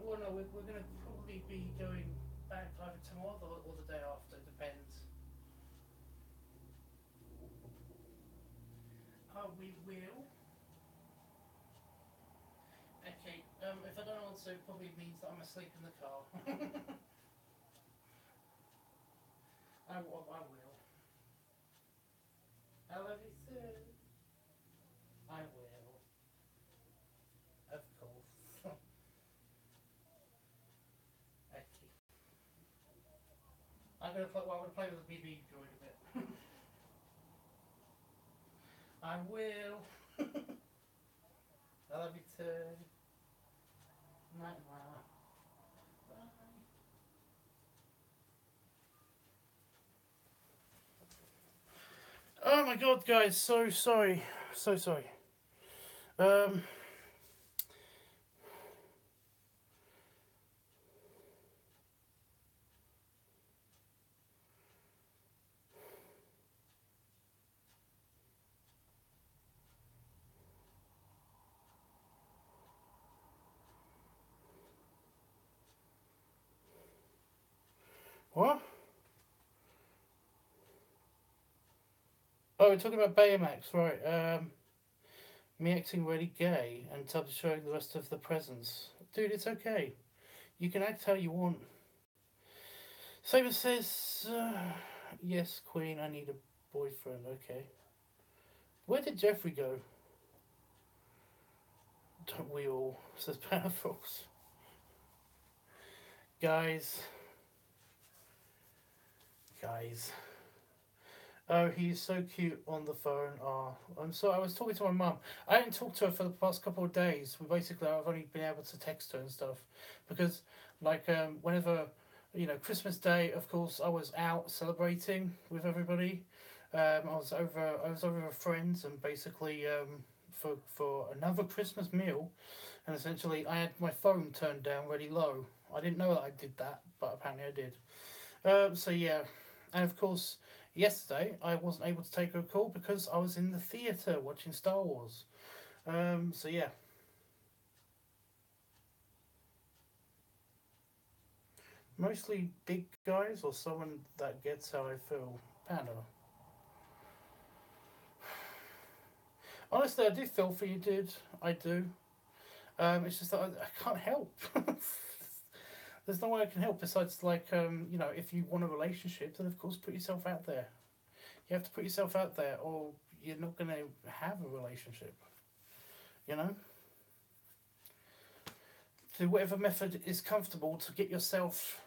Speaker 1: Well, no, we're going to probably be going back either tomorrow or the day after. Depends. We will. Okay. If I don't answer, it probably means that I'm asleep in the car. I will. I love you too. I will. Of course. Okay. I'm gonna play. Well, I'm gonna play with the BB droid a bit. I will. I love you too. Night, Mama. Bye. Oh my god, guys, so sorry. So sorry. Um, what? Oh, we're talking about Baymax, right. Me acting really gay and Tubbs showing the rest of the presents. Dude, it's okay. You can act how you want. Saber says, yes, Queen, I need a boyfriend. Okay. Where did Jeffrey go? Don't we all? Says Panafox. Guys. Guys. Oh, he's so cute on the phone. Oh, I'm sorry. I was talking to my mum. I didn't talk to her for the past couple of days. I've only been able to text her and stuff, because, like, whenever, Christmas Day, of course, I was out celebrating with everybody. I was over with friends, and basically, for another Christmas meal, and essentially I had my phone turned down really low. I didn't know that I did that, but apparently I did. So yeah, and of course, yesterday I wasn't able to take her call because I was in the theatre watching Star Wars. So yeah. Mostly big guys or someone that gets how I feel. Panda. Honestly, I do feel for you, dude. I do. It's just that I can't help. There's no way I can help besides, like, if you want a relationship, then of course put yourself out there. You have to put yourself out there, or you're not going to have a relationship. You know? Do whatever method is comfortable to get yourself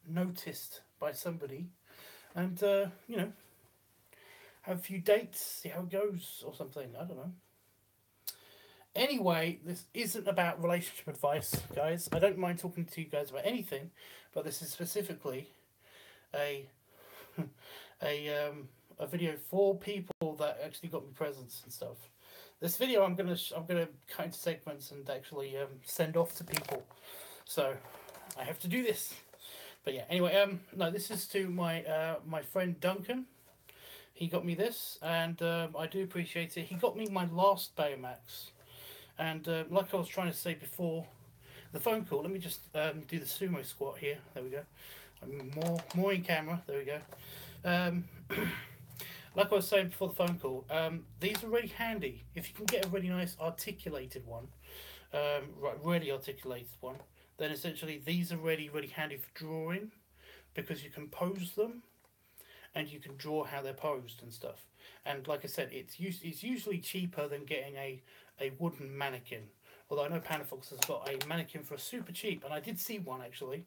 Speaker 1: noticed by somebody, and, have a few dates, see how it goes, or something. I don't know. Anyway, this isn't about relationship advice, guys. I don't mind talking to you guys about anything, but this is specifically a a video for people that actually got me presents and stuff. This video I'm gonna cut into segments and actually send off to people. So I have to do this. But yeah, anyway, no, this is to my my friend Duncan. He got me this, and I do appreciate it. He got me my last Baymax, and like I was trying to say before the phone call, let me just do the sumo squat here. There we go. More in camera. There we go. Like I was saying before the phone call, these are really handy. If you can get a really nice articulated one, really articulated one, then essentially these are really handy for drawing, because you can pose them and you can draw how they're posed and stuff. And like I said, it's usually cheaper than getting a wooden mannequin. Although I know Panafox has got a mannequin for super cheap, and I did see one actually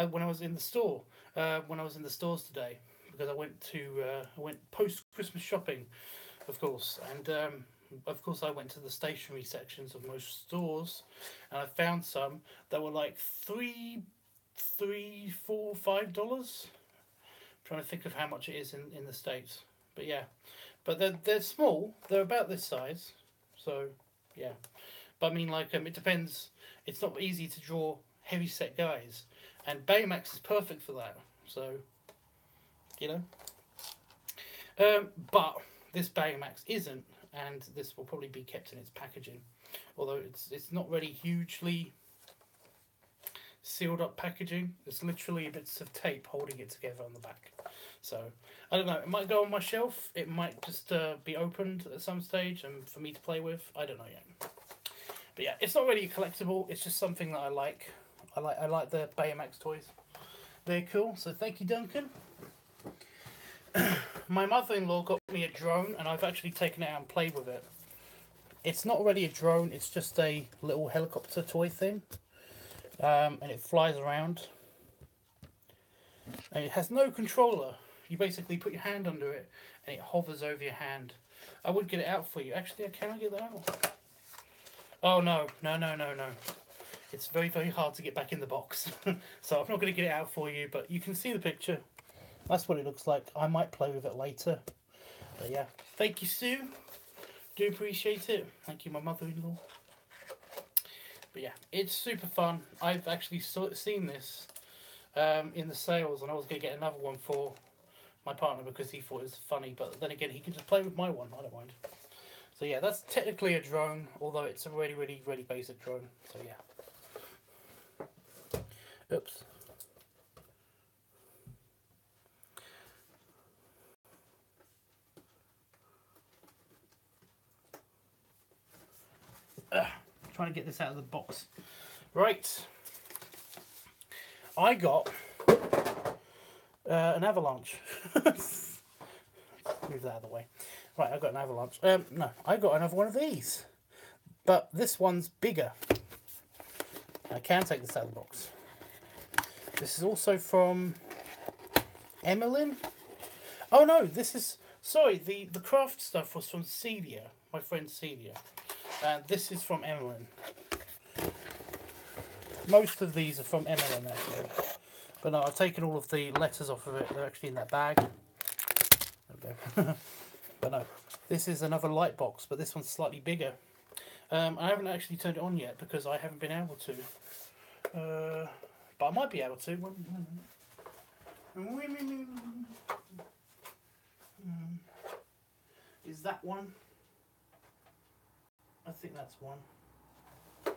Speaker 1: when I was in the store. When I was in the stores today, because I went post Christmas shopping, of course, and of course I went to the stationery sections of most stores, and I found some that were like $3, $4, $5. Trying to think of how much it is in the States, but yeah, but they're small. They're about this size, so yeah. But I mean, like, it depends. It's not easy to draw heavy set guys, and Baymax is perfect for that. So, you know. But this Baymax isn't, and this will probably be kept in its packaging, although it's not really hugely sealed up packaging. It's literally bits of tape holding it together on the back. So I don't know, it might go on my shelf, it might just be opened at some stage and for me to play with. I don't know yet, but yeah, it's not really a collectible, it's just something that I like. I like the Baymax toys, they're cool. So thank you, Duncan. My mother-in-law got me a drone, and I've actually taken it out and played with it. It's not really a drone, it's just a little helicopter toy thing. And it flies around, and it has no controller. You basically put your hand under it and it hovers over your hand. I would get it out for you. Actually, can I get that out? Oh no. It's very hard to get back in the box. So I'm not going to get it out for you, but you can see the picture. That's what it looks like. I might play with it later, but yeah, thank you, Sue, do appreciate it. Thank you, my mother-in-law. But yeah, it's super fun. I've actually seen this in the sales, and I was going to get another one for my partner because he thought it was funny. But then again, he can just play with my one. I don't mind. So yeah, that's technically a drone, although it's a really basic drone. So yeah. Oops. Trying to get this out of the box. Right. I got an avalanche. Move that out of the way. Right, I got an avalanche. No, I got another one of these, but this one's bigger. I can take this out of the box. This is also from Emmeline. Oh no, this is, sorry, the craft stuff was from Celia, my friend Celia. And this is from Emmeline. Most of these are from Emmeline, actually. But no, I've taken all of the letters off of it. They're actually in that bag. There we go. But no, this is another light box, but this one's slightly bigger. I haven't actually turned it on yet because I haven't been able to. But I might be able to. Is that one? I think that's one. I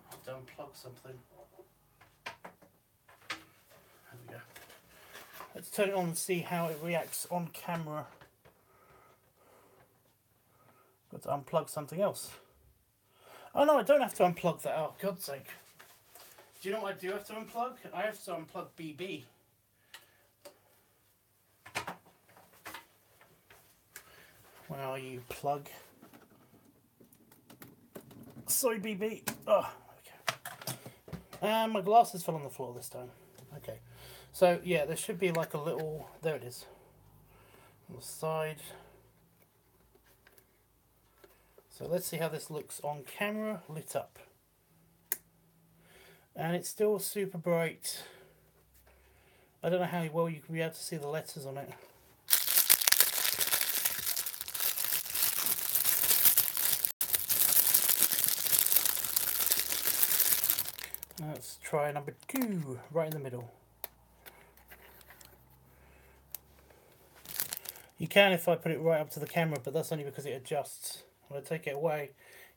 Speaker 1: have to unplug something. There we go. Let's turn it on and see how it reacts on camera. Got to unplug something else. Oh no, I don't have to unplug that. Oh, God's sake. Do you know what I do have to unplug? I have to unplug BB. Where are you, plug? Sorry, BB. Oh, okay. My glasses fell on the floor this time. Okay. So, yeah, there should be like a little... There it is. On the side. So let's see how this looks on camera, lit up. And it's still super bright. I don't know how well you can be able to see the letters on it. Let's try number 2, right in the middle. You can if I put it right up to the camera, but that's only because it adjusts. When I take it away,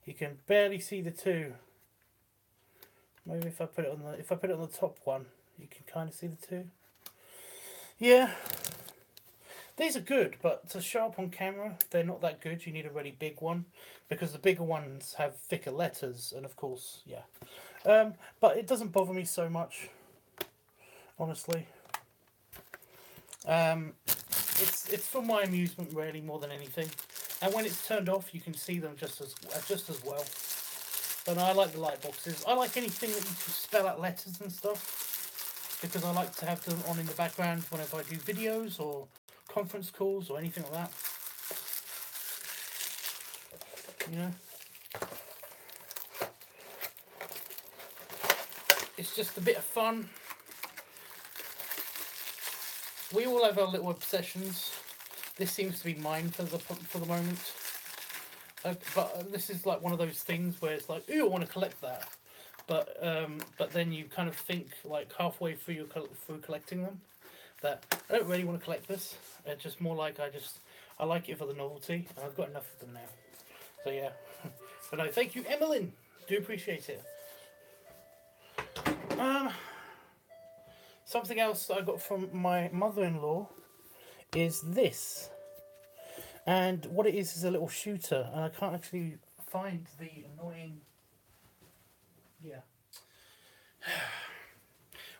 Speaker 1: you can barely see the 2. Maybe if I put it on the top one, you can kind of see the 2. Yeah, these are good, but to show up on camera, they're not that good. You need a really big one, because the bigger ones have thicker letters, and of course, yeah. But it doesn't bother me so much, honestly. It's for my amusement, really, more than anything. And when it's turned off, you can see them just as well. But no, I like the light boxes. I like anything that you can spell out letters and stuff, because I like to have them on in the background whenever I do videos or conference calls or anything like that. You know, it's just a bit of fun. We all have our little obsessions. This seems to be mine for the moment. But this is like one of those things where it's like, ooh, I want to collect that. But then you kind of think like halfway through collecting them that I don't really want to collect this. It's just more like I like it for the novelty, and I've got enough of them now. So yeah. But no, thank you, Emmeline. Do appreciate it. Something else that I got from my mother-in-law is this. And what it is a little shooter, and I can't actually find the annoying... Yeah.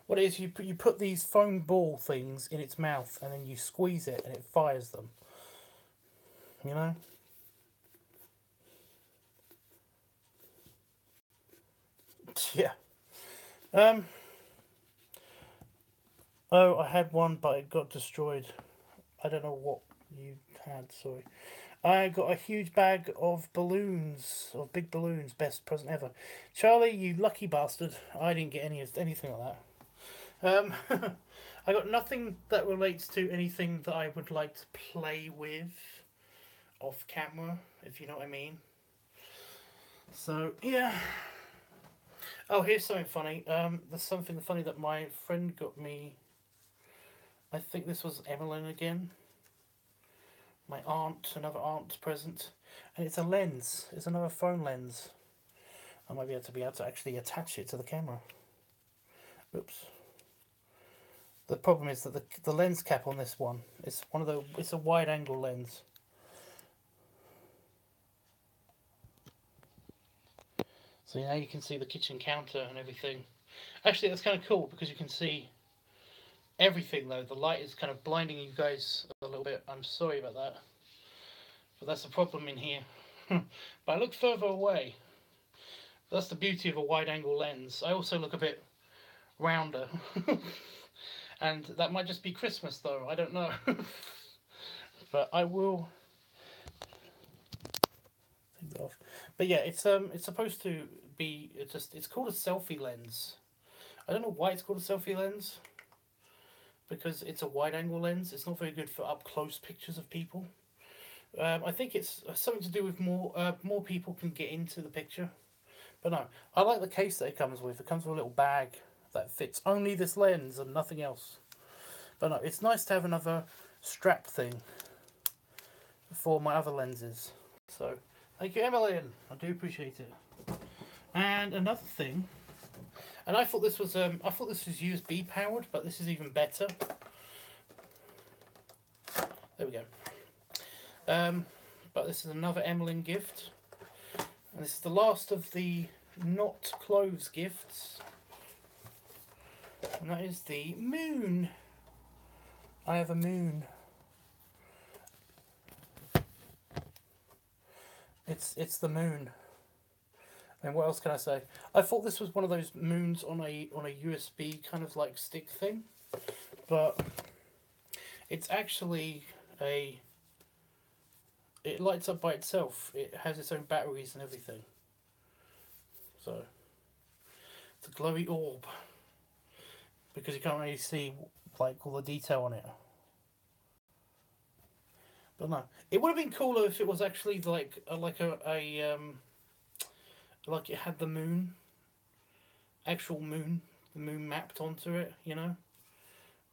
Speaker 1: What it is, you put these foam ball things in its mouth, and then you squeeze it, and it fires them. You know? Yeah. Oh, I had one, but it got destroyed. I don't know what you had, sorry. I got a huge bag of balloons, of big balloons, best present ever. Charlie, you lucky bastard. I didn't get anything like that. I got nothing that relates to anything that I would like to play with off camera, if you know what I mean. So, yeah. Oh, here's something funny. There's something funny that my friend got me. I think this was Emmeline again. My aunt, another aunt's present. And it's a lens. It's another phone lens. I might be able to actually attach it to the camera. Oops. The problem is that the lens cap on this one is it's a wide angle lens. So now you can see the kitchen counter and everything. Actually, that's kind of cool because you can see everything though. The light is kind of blinding you guys a little bit. I'm sorry about that. But that's the problem in here. But I look further away. That's the beauty of a wide angle lens. I also look a bit rounder. And that might just be Christmas though, I don't know. But I will take that off. But yeah, it's supposed to be it's called a selfie lens. I don't know why it's called a selfie lens. Because it's a wide angle lens. It's not very good for up close pictures of people. I think it's something to do with more people can get into the picture. But no, I like the case that it comes with. It comes with a little bag that fits only this lens and nothing else. But no, it's nice to have another strap thing for my other lenses. So, thank you, Emmeline. I do appreciate it. And another thing, and I thought this was USB powered, but this is even better. There we go. But this is another Emmeline gift, and this is the last of the not clothes gifts, and that is the moon. I have a moon. It's the moon. And what else can I say? I thought this was one of those moons on a USB kind of like stick thing, but it's actually it lights up by itself. It has its own batteries and everything. So it's a glowy orb because you can't really see like all the detail on it. But no, it would have been cooler if it was actually like it had the moon, actual moon, the moon mapped onto it, you know.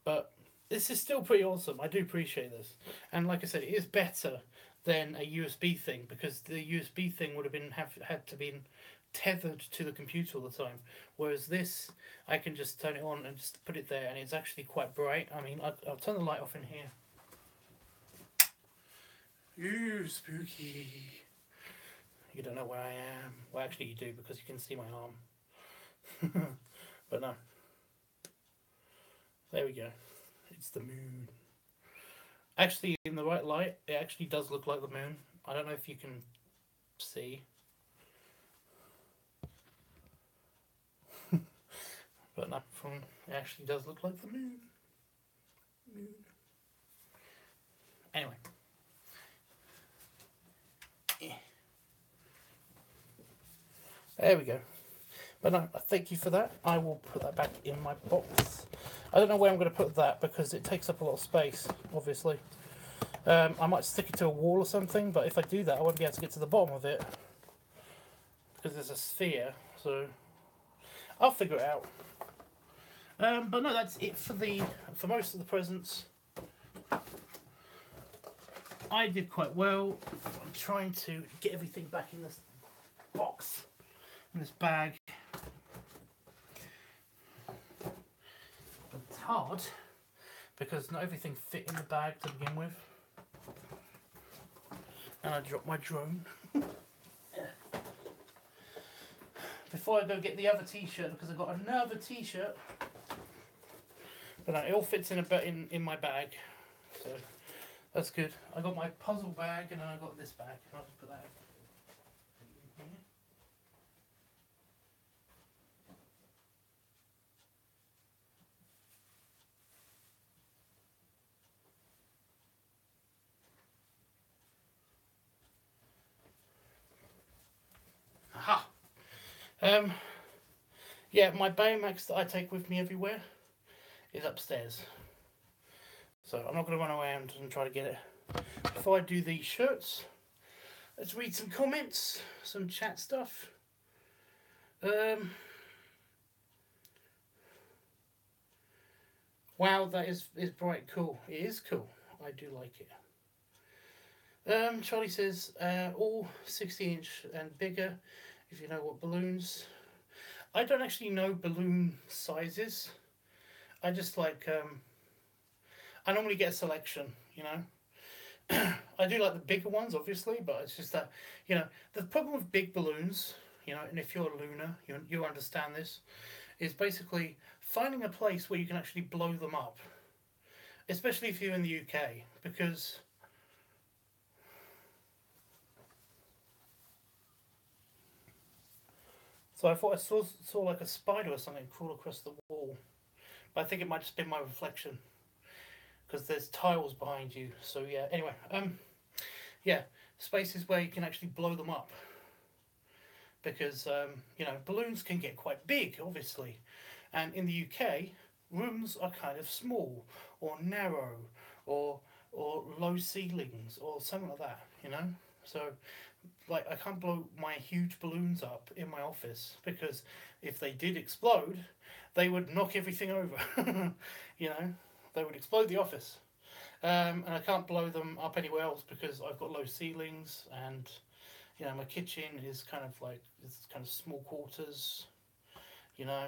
Speaker 1: But this is still pretty awesome. I do appreciate this, and like I said, it is better than a USB thing, because the USB thing would have had to be tethered to the computer all the time, whereas this, I can just turn it on and just put it there, and it's actually quite bright. I mean, I'll turn the light off in here. Ooh, spooky. You don't know where I am. Well, actually you do, because you can see my arm. But no. There we go. It's the moon. Actually, in the right light, it actually does look like the moon. I don't know if you can see. But no, it actually does look like the moon. Anyway. Yeah. There we go. But no, thank you for that. I will put that back in my box. I don't know where I'm going to put that, because it takes up a lot of space, obviously. I might stick it to a wall or something, but if I do that, I won't be able to get to the bottom of it, because there's a sphere, so I'll figure it out. But no, that's it for most of the presents. I did quite well. I'm trying to get everything back in this box, in this bag. But it's hard, because not everything fit in the bag to begin with. And I dropped my drone. Before I go get the other t-shirt, because I've got another t-shirt. But no, it all fits in my bag, so that's good. I got my puzzle bag, and then I got this bag. I'll just put that in here. Aha! Yeah, my Baymax that I take with me everywhere is upstairs. So I'm not going to run around and try to get it. Before I do these shirts, let's read some comments, some chat stuff. Wow, that is bright cool. It is cool. I do like it. Charlie says, all 16-inch and bigger, if you know what balloons. I don't actually know balloon sizes. I just like, I normally get a selection, you know. I do like the bigger ones, obviously, but it's just that, you know, the problem with big balloons, you know, and if you're a Lunar, you understand this, is basically finding a place where you can actually blow them up. Especially if you're in the UK, because so I thought I saw like a spider or something crawl across the wall. But I think it might just be my reflection, because there's tiles behind you. So yeah, anyway, yeah, spaces where you can actually blow them up. Because, you know, balloons can get quite big, obviously. And in the UK, rooms are kind of small, or narrow, or low ceilings, or something like that, you know? So, like, I can't blow my huge balloons up in my office, because if they did explode, they would knock everything over. You know, they would explode the office. And I can't blow them up anywhere else, because I've got low ceilings, and, you know, my kitchen is kind of like, it's kind of small quarters, you know.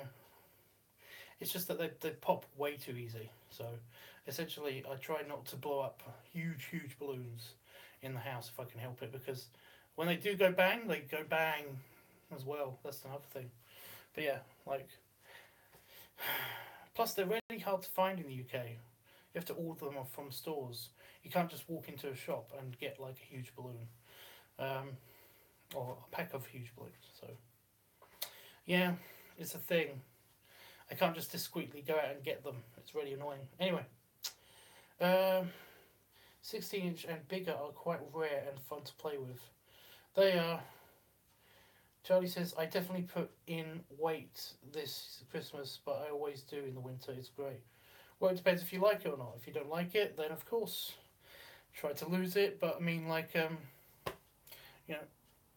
Speaker 1: It's just that they pop way too easy. So, essentially, I try not to blow up huge balloons in the house if I can help it, because when they do go bang, they go bang as well. That's another thing. But yeah, like, plus they're really hard to find in the UK. You have to order them from stores. You can't just walk into a shop and get like a huge balloon, or a pack of huge balloons. So yeah, it's a thing. I can't just discreetly go out and get them. It's really annoying. Anyway, 16-inch and bigger are quite rare and fun to play with. They are. Charlie says, I definitely put in weight this Christmas, but I always do in the winter. It's great. Well, it depends if you like it or not. If you don't like it, then of course, try to lose it. But I mean, like, you know,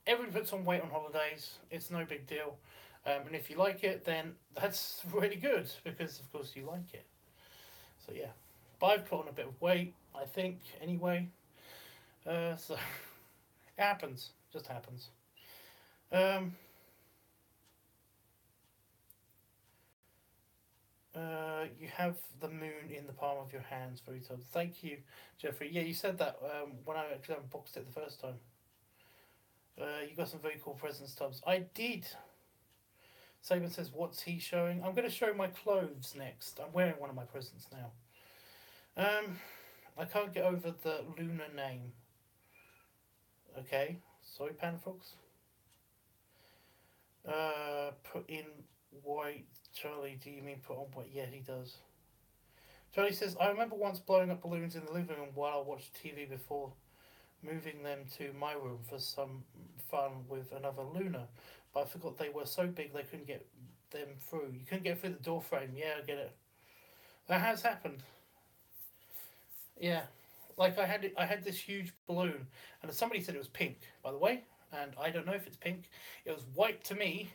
Speaker 1: everyone puts on weight on holidays. It's no big deal. And if you like it, then that's really good because, of course, you like it. So, yeah. But I've put on a bit of weight, I think, anyway. So, it happens. Just happens. You have the moon in the palm of your hands, very tough. Thank you, Jeffrey. Yeah, you said that when I actually unboxed it the first time. You got some very cool presents, Tubbs. I did. Saban says, what's he showing? I'm going to show my clothes next. I'm wearing one of my presents now. I can't get over the lunar name. Okay. Sorry, Panafox. Put in white. Charlie, do you mean put on white? Yeah, he does. Charlie says, I remember once blowing up balloons in the living room while I watched TV before moving them to my room for some fun with another lunar. But I forgot they were so big they couldn't get them through. You couldn't get through the door frame. Yeah, I get it. That has happened. Yeah. Like I had this huge balloon, and somebody said it was pink, by the way, and I don't know if it's pink. It was white to me,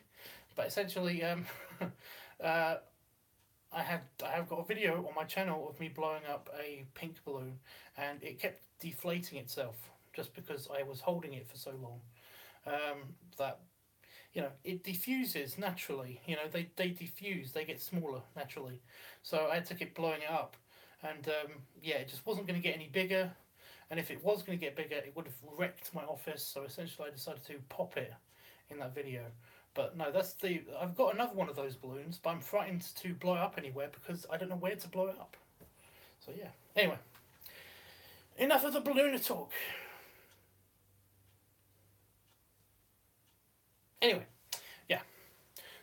Speaker 1: but essentially, I have got a video on my channel of me blowing up a pink balloon, and it kept deflating itself just because I was holding it for so long. That it diffuses naturally. They diffuse, they get smaller naturally. So I had to keep blowing it up, and it just wasn't going to get any bigger. And if it was going to get bigger, it would have wrecked my office. So essentially, I decided to pop it in that video. But no, I've got another one of those balloons, but I'm frightened to blow it up anywhere because I don't know where to blow it up. So yeah. Anyway, enough of the ballooner talk. Anyway, yeah.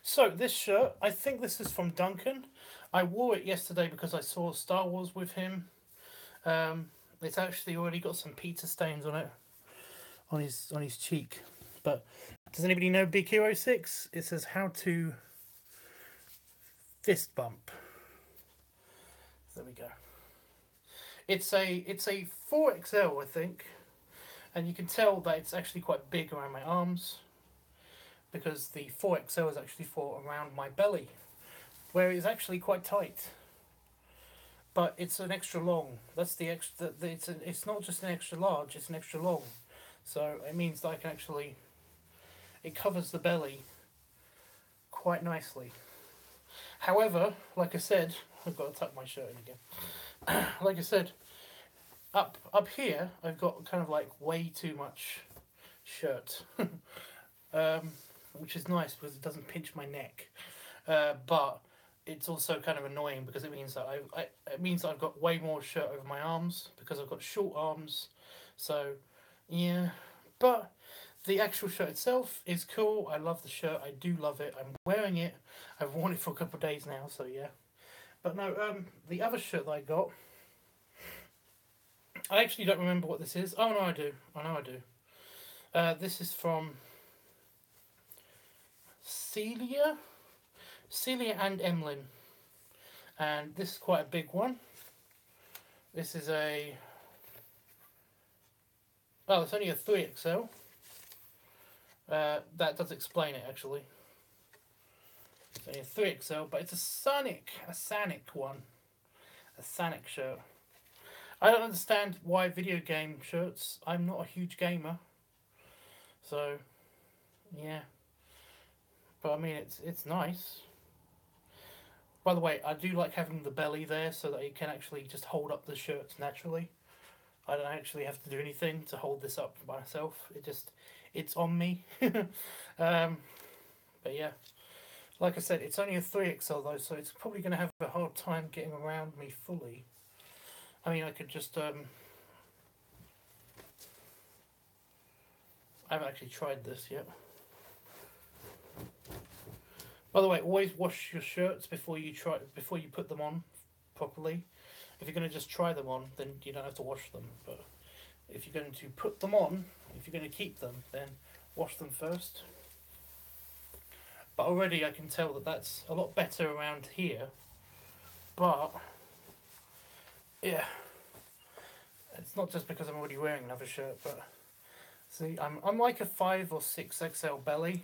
Speaker 1: So this shirt, I think this is from Duncan. I wore it yesterday because I saw Star Wars with him. It's actually already got some pizza stains on it, on his cheek. But does anybody know Big Hero 6? It says how to fist bump. There we go. It's a 4XL, I think, and you can tell that it's actually quite big around my arms because the 4XL is actually for around my belly, where it's actually quite tight. But it's an extra long. That's the extra. It's not just an extra large. It's an extra long. So it means that I can actually. It covers the belly quite nicely. However, like I said, I've got to tuck my shirt in again. Like I said, up here I've got kind of like way too much shirt, which is nice because it doesn't pinch my neck. But it's also kind of annoying because it means that I've got way more shirt over my arms because I've got short arms. So yeah, but the actual shirt itself is cool. I love the shirt. I do love it. I'm wearing it. I've worn it for a couple of days now. So yeah, but no. The other shirt that I got, I actually don't remember what this is. Oh no, I do. I know I do. This is from Celia and Emlyn, and this is quite a big one. This is it's only a 3XL. That does explain it actually. It's only a 3XL, but it's a Sonic one, a Sonic shirt. I don't understand why video game shirts. I'm not a huge gamer, so yeah. But I mean, it's nice. By the way, I do like having the belly there so that you can actually just hold up the shirts naturally. I don't actually have to do anything to hold this up by myself. It's on me. But yeah, like I said, it's only a 3XL though, so it's probably going to have a hard time getting around me fully. I mean, I could just I haven't actually tried this yet. By the way, always wash your shirts before you put them on properly. If you're going to just try them on, then you don't have to wash them. But if you're going to put them on, if you're going to keep them, then wash them first. But already I can tell that that's a lot better around here. But yeah, it's not just because I'm already wearing another shirt, but See, I'm like a 5 or 6 XL belly,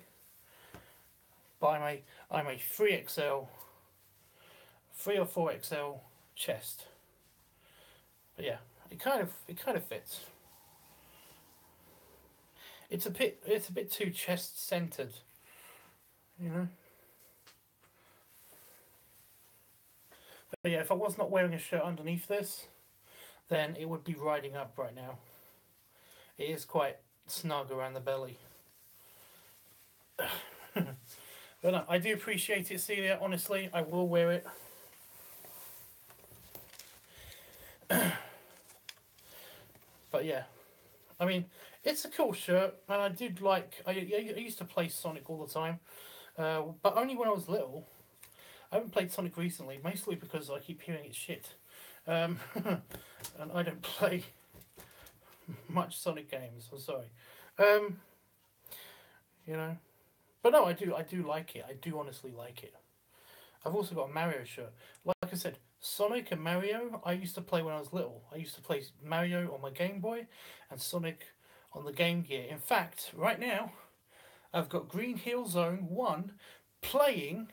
Speaker 1: but I'm a 3 XL, 3 or 4 XL chest. But yeah, it kind of fits. It's a bit too chest centered, you know. But yeah, if I was not wearing a shirt underneath this, then it would be riding up right now. It is quite snug around the belly. But no, I do appreciate it, Celia. Honestly, I will wear it. But yeah, I mean, it's a cool shirt, and I did like. I used to play Sonic all the time, but only when I was little. I haven't played Sonic recently, mostly because I keep hearing it's shit, and I don't play much Sonic games. I'm sorry, you know. But no, I do like it. I do honestly like it. I've also got a Mario shirt. Like I said, Sonic and Mario, I used to play when I was little. I used to play Mario on my Game Boy and Sonic on the Game Gear. In fact, right now, I've got Green Hill Zone 1 playing,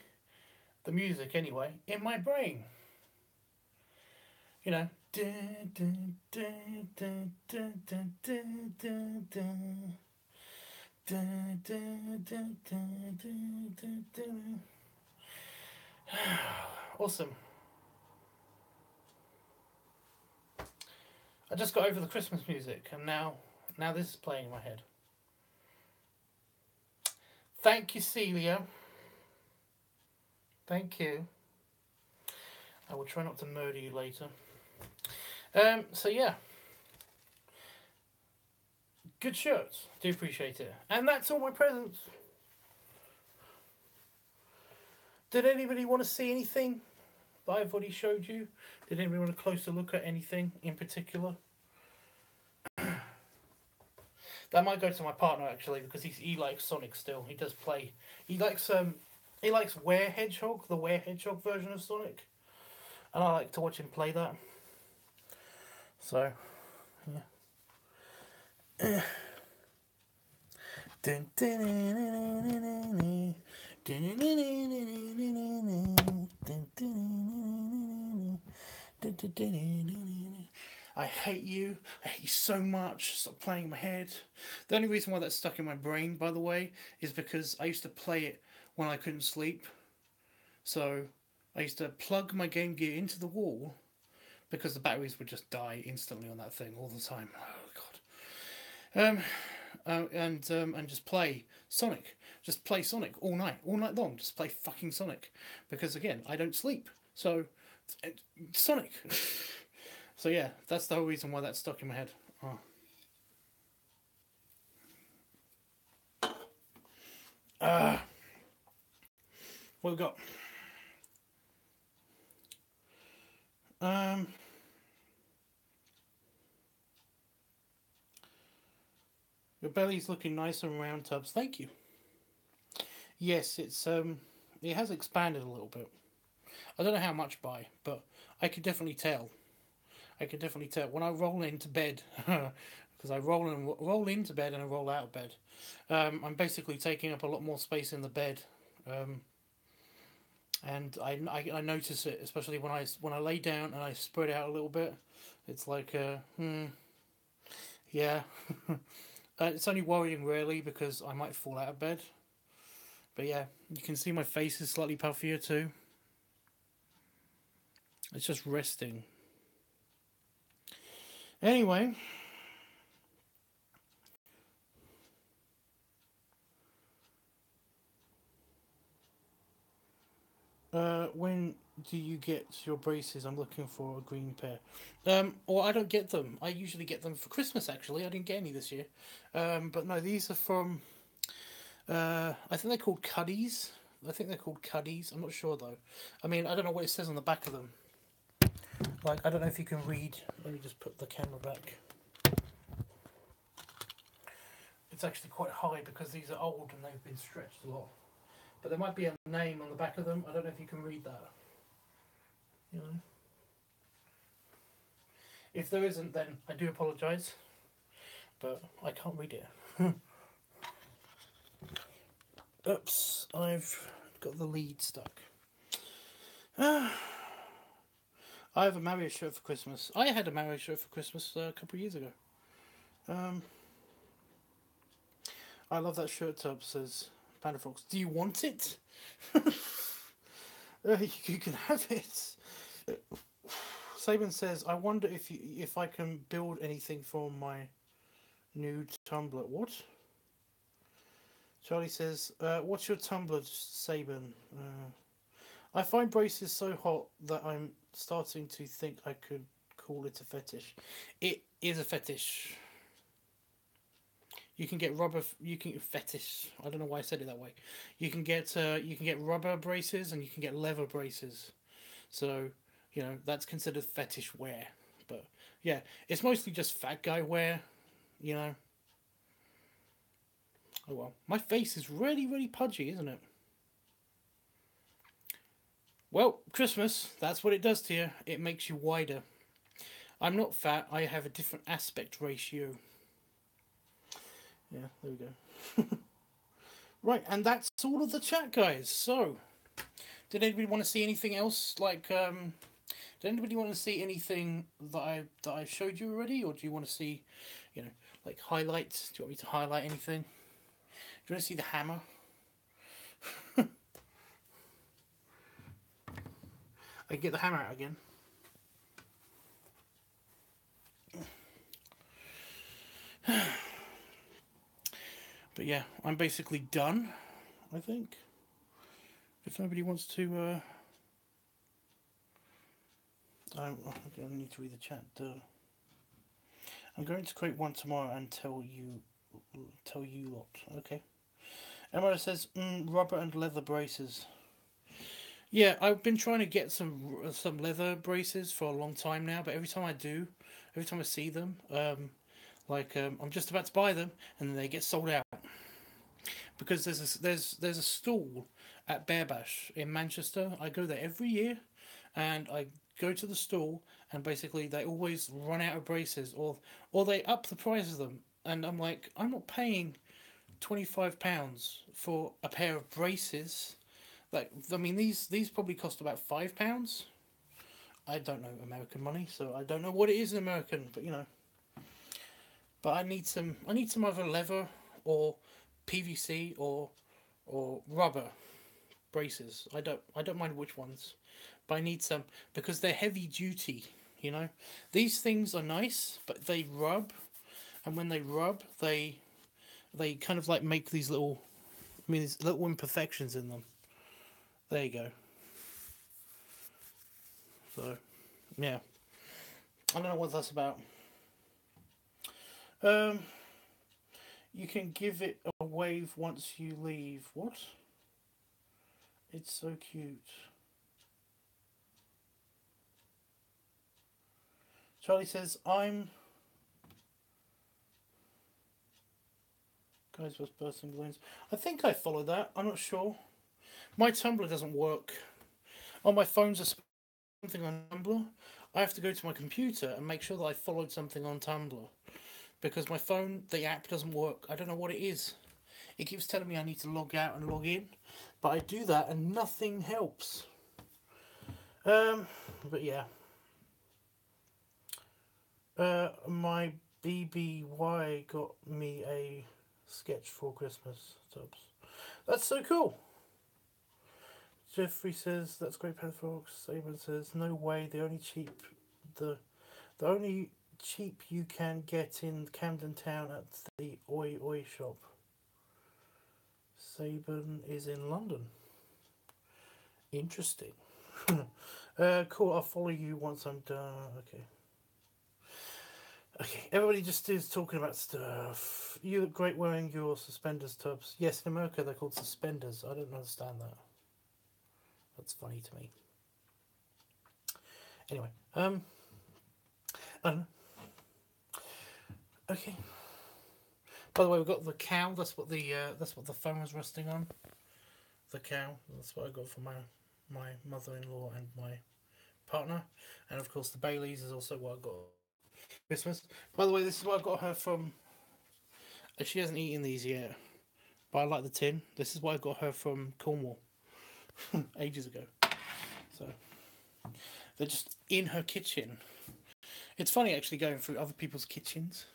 Speaker 1: the music anyway, in my brain. You know. Awesome. I just got over the Christmas music, and now this is playing in my head. Thank you, Celia. Thank you. I will try not to murder you later. So yeah. Good shirts. Do appreciate it. And that's all my presents. Did anybody want to see anything that I've already showed you? Did anybody want a closer look at anything in particular? That might go to my partner actually, because he likes Sonic still. He does play. He likes Were Hedgehog, the Were Hedgehog version of Sonic, and I like to watch him play that. So, yeah. I hate you. I hate you so much. Stop playing in my head. The only reason why that's stuck in my brain, by the way, is because I used to play it when I couldn't sleep. So I used to plug my Game Gear into the wall because the batteries would just die instantly on that thing all the time. Oh god. And just play Sonic. Just play Sonic all night long. Just play fucking Sonic, because again, I don't sleep. So Sonic. So yeah, that's the whole reason why that's stuck in my head. What we got? Your belly's looking nice and round, Tubbs. Thank you. Yes, it has expanded a little bit. I don't know how much by, but I could definitely tell. When I roll into bed, because I roll into bed and I roll out of bed. I'm basically taking up a lot more space in the bed, and I notice it, especially when I lay down and I spread out a little bit. It's like yeah. It's only worrying really because I might fall out of bed. But yeah, you can see my face is slightly puffier too. It's just resting. Anyway. When do you get your braces? I'm looking for a green pair. Or I don't get them. I usually get them for Christmas, actually. I didn't get any this year. But no, these are from... I think they're called Cuddies. I'm not sure, though. I mean, I don't know what it says on the back of them. Like, I don't know if you can read. Let me just put the camera back. It's actually quite high because these are old and they've been stretched a lot. But there might be a name on the back of them. I don't know if you can read that. You know? If there isn't, then I do apologise. But I can't read it. Oops, I've got the lead stuck. I have a Mario shirt for Christmas. I had a Mario shirt for Christmas a couple of years ago. I love that shirt, Tubbs, says Panda Fox. Do you want it? You can have it. Saban says, I wonder if I can build anything for my new Tumblr. What? Charlie says, what's your Tumblr, Saban? I find braces so hot that I'm starting to think I could call it a fetish. It is a fetish. You can get rubber. You can fetish. I don't know why I said it that way. You can get rubber braces and you can get leather braces. So that's considered fetish wear. But yeah, it's mostly just fat guy wear. Oh well, my face is really really pudgy, isn't it? Well, Christmas, that's what it does to you. It makes you wider. I'm not fat. I have a different aspect ratio. Yeah, there we go. Right, and that's all of the chat, guys. So, did anybody want to see anything else? Did anybody want to see anything that I showed you already, or do you want to see, like highlights? Do you want me to highlight anything? Do you want to see the hammer? I can get the hammer out again. But yeah, I'm basically done, I think. If nobody wants to... I need to read the chat. I'm going to create one tomorrow and tell you lot. Okay. Emma says, rubber and leather braces. Yeah, I've been trying to get some leather braces for a long time now, but every time I see them, I'm just about to buy them, and then they get sold out. Because there's a stall at Bear Bash in Manchester. I go there every year, and I go to the stall, and basically they always run out of braces, or they up the price of them, and I'm like, I'm not paying £25 for a pair of braces. These probably cost about £5. I don't know American money, so I don't know what it is in American, but But I need some other leather or PVC or rubber braces. I don't mind which ones, but I need some because they're heavy duty. These things are nice, but they rub, and when they rub, they kind of like make these little imperfections in them. There you go. So, yeah. I don't know what that's about. You can give it a wave once you leave. What? It's so cute. Charlie says, I'm... Guys was bursting balloons. I think I followed that. I'm not sure. My Tumblr doesn't work. On my phone's something on Tumblr. I have to go to my computer and make sure that I followed something on Tumblr. Because my phone, the app doesn't work. I don't know what it is. It keeps telling me I need to log out and log in. But I do that and nothing helps. But yeah. My BBY got me a sketch for Christmas, Tubbs. That's so cool. Jeffrey says, that's great, Penfox. Saban says, no way, the only cheap you can get in Camden Town at the Oi Oi shop. Saban is in London. Interesting. Cool, I'll follow you once I'm done. Okay, everybody just is talking about stuff. You look great wearing your suspenders, Tubbs. Yes, in America they're called suspenders. I don't understand that. That's funny to me. Anyway, I don't know. Okay. By the way, we've got the cow. That's what the phone was resting on. The cow. That's what I got for my mother-in-law and my partner. And of course, the Baileys is also what I got Christmas. By the way, this is what I got her from She hasn't eaten these yet, but I like the tin. This is what I got her from Cornwall ages ago. So they're just in her kitchen. It's funny actually going through other people's kitchens.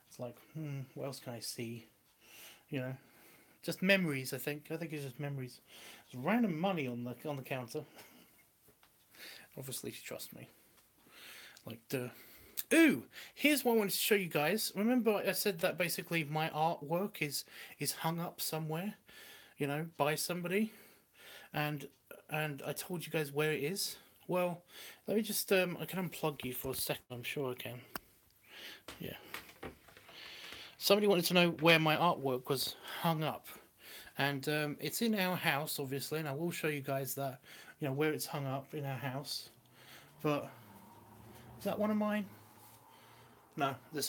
Speaker 1: It's like, what else can I see? You know, just memories. I think it's just memories. There's random money on the counter. Obviously, she trusts me. Like, duh. Ooh, here's what I wanted to show you guys. Remember I said that basically my artwork is hung up somewhere, you know, by somebody, and I told you guys where it is. Well, let me just I can unplug you for a second. I'm sure I can. Yeah. Somebody wanted to know where my artwork was hung up, and it's in our house, obviously, and I will show you guys that, you know, where it's hung up in our house. But is that one of mine? No, there's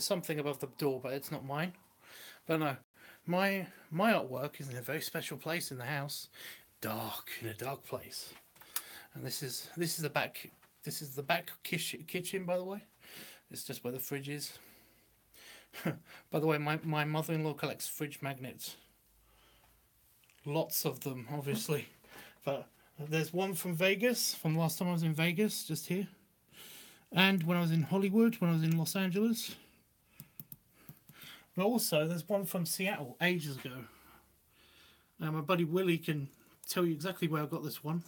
Speaker 1: something above the door, but it's not mine. But no, my artwork is in a very special place in the house, in a dark place. And this is the back. This is the back kitchen, by the way. It's just where the fridge is. By the way, my mother-in-law collects fridge magnets. Lots of them, obviously. But there's one from Vegas, from last time I was in Vegas, just here. And when I was in Hollywood, when I was in Los Angeles. But also, there's one from Seattle, ages ago. And my buddy Willie can tell you exactly where I got this one.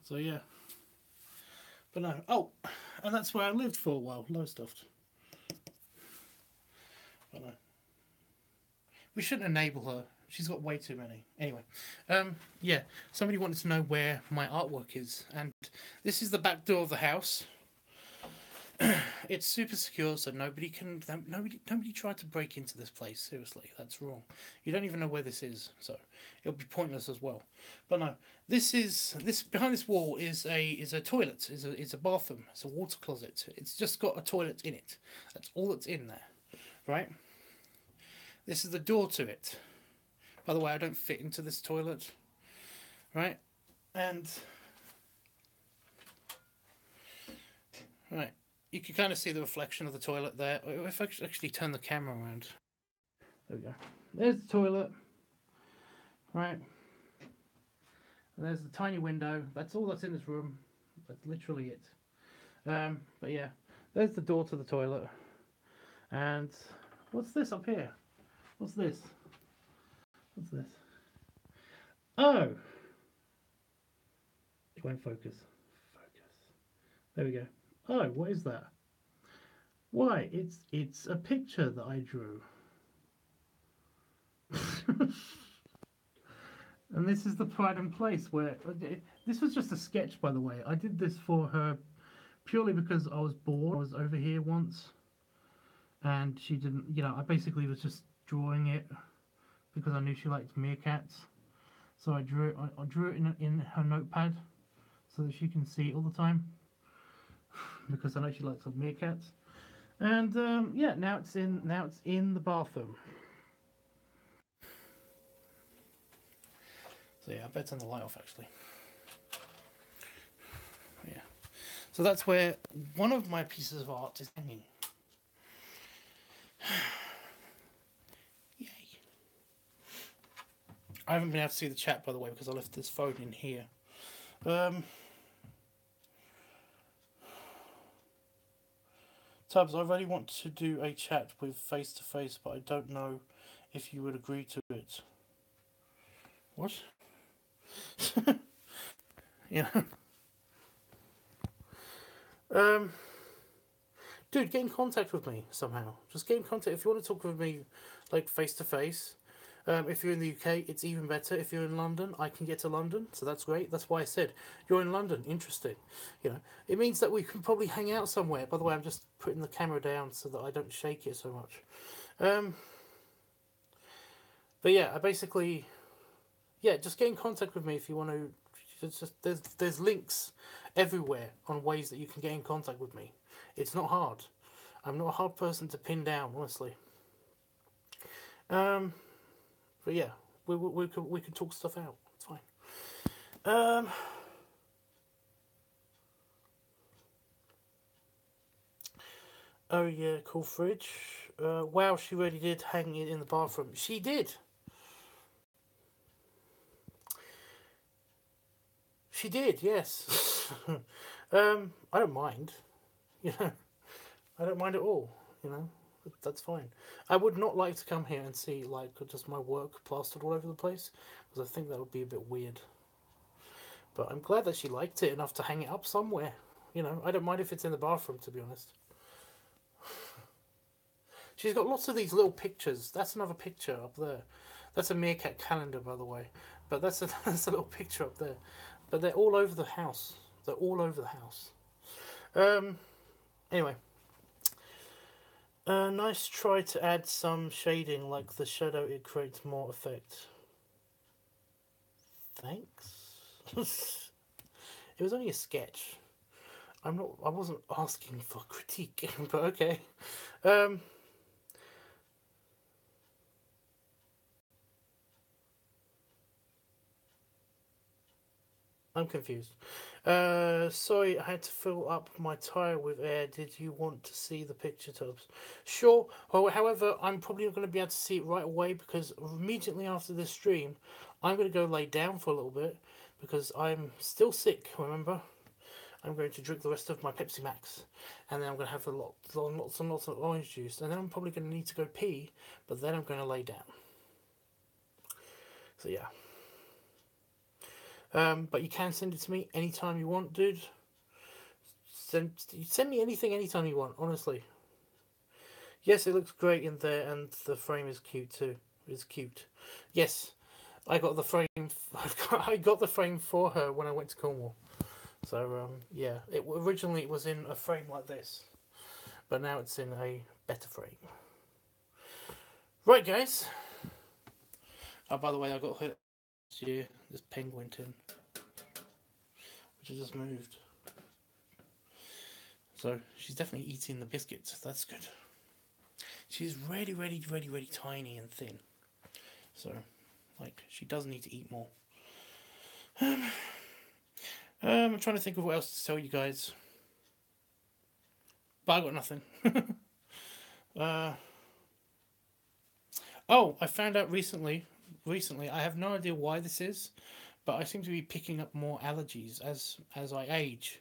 Speaker 1: So, yeah. But no. Oh, and that's where I lived for a while, Lowestoft. But no. We shouldn't enable her. She's got way too many. Anyway, yeah, somebody wanted to know where my artwork is, and this is the back door of the house. It's super secure, so nobody tried to break into this place. Seriously, that's wrong. You don't even know where this is, so it'll be pointless as well. But no, this behind this wall is a toilet, is a bathroom, it's a water closet. It's just got a toilet in it. That's all that's in there, right? This is the door to it. By the way, I don't fit into this toilet, right? And, right, you can kind of see the reflection of the toilet there. If I actually turn the camera around. There we go. There's the toilet, right? And there's the tiny window. That's all that's in this room. That's literally it. But yeah, there's the door to the toilet. And what's this up here? What's this? What's this? Oh! It won't focus. Focus. There we go. Oh, what is that? Why, it's a picture that I drew. And this is the pride and place where... This was just a sketch, by the way. I did this for her purely because I was bored. I was over here once. And she didn't... You know, I basically was just drawing it because I knew she liked meerkats. So I drew it. I drew it in her notepad so that she can see it all the time. Because I know she likes meerkats. And yeah, now it's in the bathroom. So yeah, I better turn the light off actually. Yeah. So that's where one of my pieces of art is hanging. Yay. I haven't been able to see the chat, by the way, because I left this phone in here. Tubbs, I really want to do a chat with face-to-face, but I don't know if you would agree to it. What? Yeah. Dude, get in contact with me somehow. Just get in contact. If you want to talk with me, like, face-to-face. If you're in the UK, it's even better. If you're in London, I can get to London, so that's great. That's why I said, you're in London, interesting. You know, it means that we can probably hang out somewhere. By the way, I'm just putting the camera down so that I don't shake it so much. But yeah, I basically, yeah, just get in contact with me if you want to. There's links everywhere on ways that you can get in contact with me. It's not hard. I'm not a hard person to pin down, honestly. But yeah, we can talk stuff out. It's fine. Oh yeah, cool fridge. Wow, she really did hang it in the bathroom. She did. She did, yes. I don't mind. You know, I don't mind at all. You know, that's fine. I would not like to come here and see like just my work plastered all over the place, because I think that would be a bit weird. But I'm glad that she liked it enough to hang it up somewhere. You know, I don't mind if it's in the bathroom, to be honest. She's got lots of these little pictures. That's another picture up there. That's a meerkat calendar, by the way. But that's a, that's a little picture up there. But they're all over the house. They're all over the house. Anyway. Nice try to add some shading, like the shadow, it creates more effect. Thanks. It was only a sketch. I wasn't asking for critique, but okay. I'm confused. Sorry, I had to fill up my tire with air. Did you want to see the picture, Tubbs? Sure. Well, however, I'm probably not going to be able to see it right away, because immediately after this stream, I'm going to go lay down for a little bit, because I'm still sick, remember? I'm going to drink the rest of my Pepsi Max, and then I'm going to have lots and lots of orange juice, and then I'm probably going to need to go pee, but then I'm going to lay down. So yeah. But you can send it to me anytime you want, dude. Send me anything anytime you want, honestly. Yes, it looks great in there, and the frame is cute too. It's cute. Yes, I got the frame. I got the frame for her when I went to Cornwall. So yeah, originally it was in a frame like this, but now it's in a better frame. Right, guys. Oh, by the way, I got her year this penguin tin, which has just moved. So she's definitely eating the biscuits. That's good. She's really tiny and thin. So, like, she does need to eat more. I'm trying to think of what else to tell you guys, but I got nothing. Oh, I found out recently, I have no idea why this is, but I seem to be picking up more allergies as I age.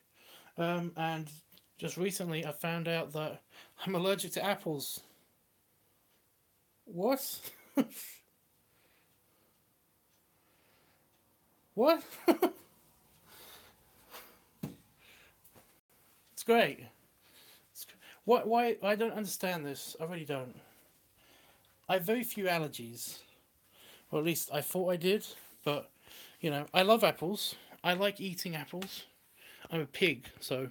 Speaker 1: And just recently I found out that I'm allergic to apples. What? What? It's great. Why? I don't understand this. I really don't. I have very few allergies. Or at least I thought I did. But, you know, I love apples. I like eating apples. I'm a pig, so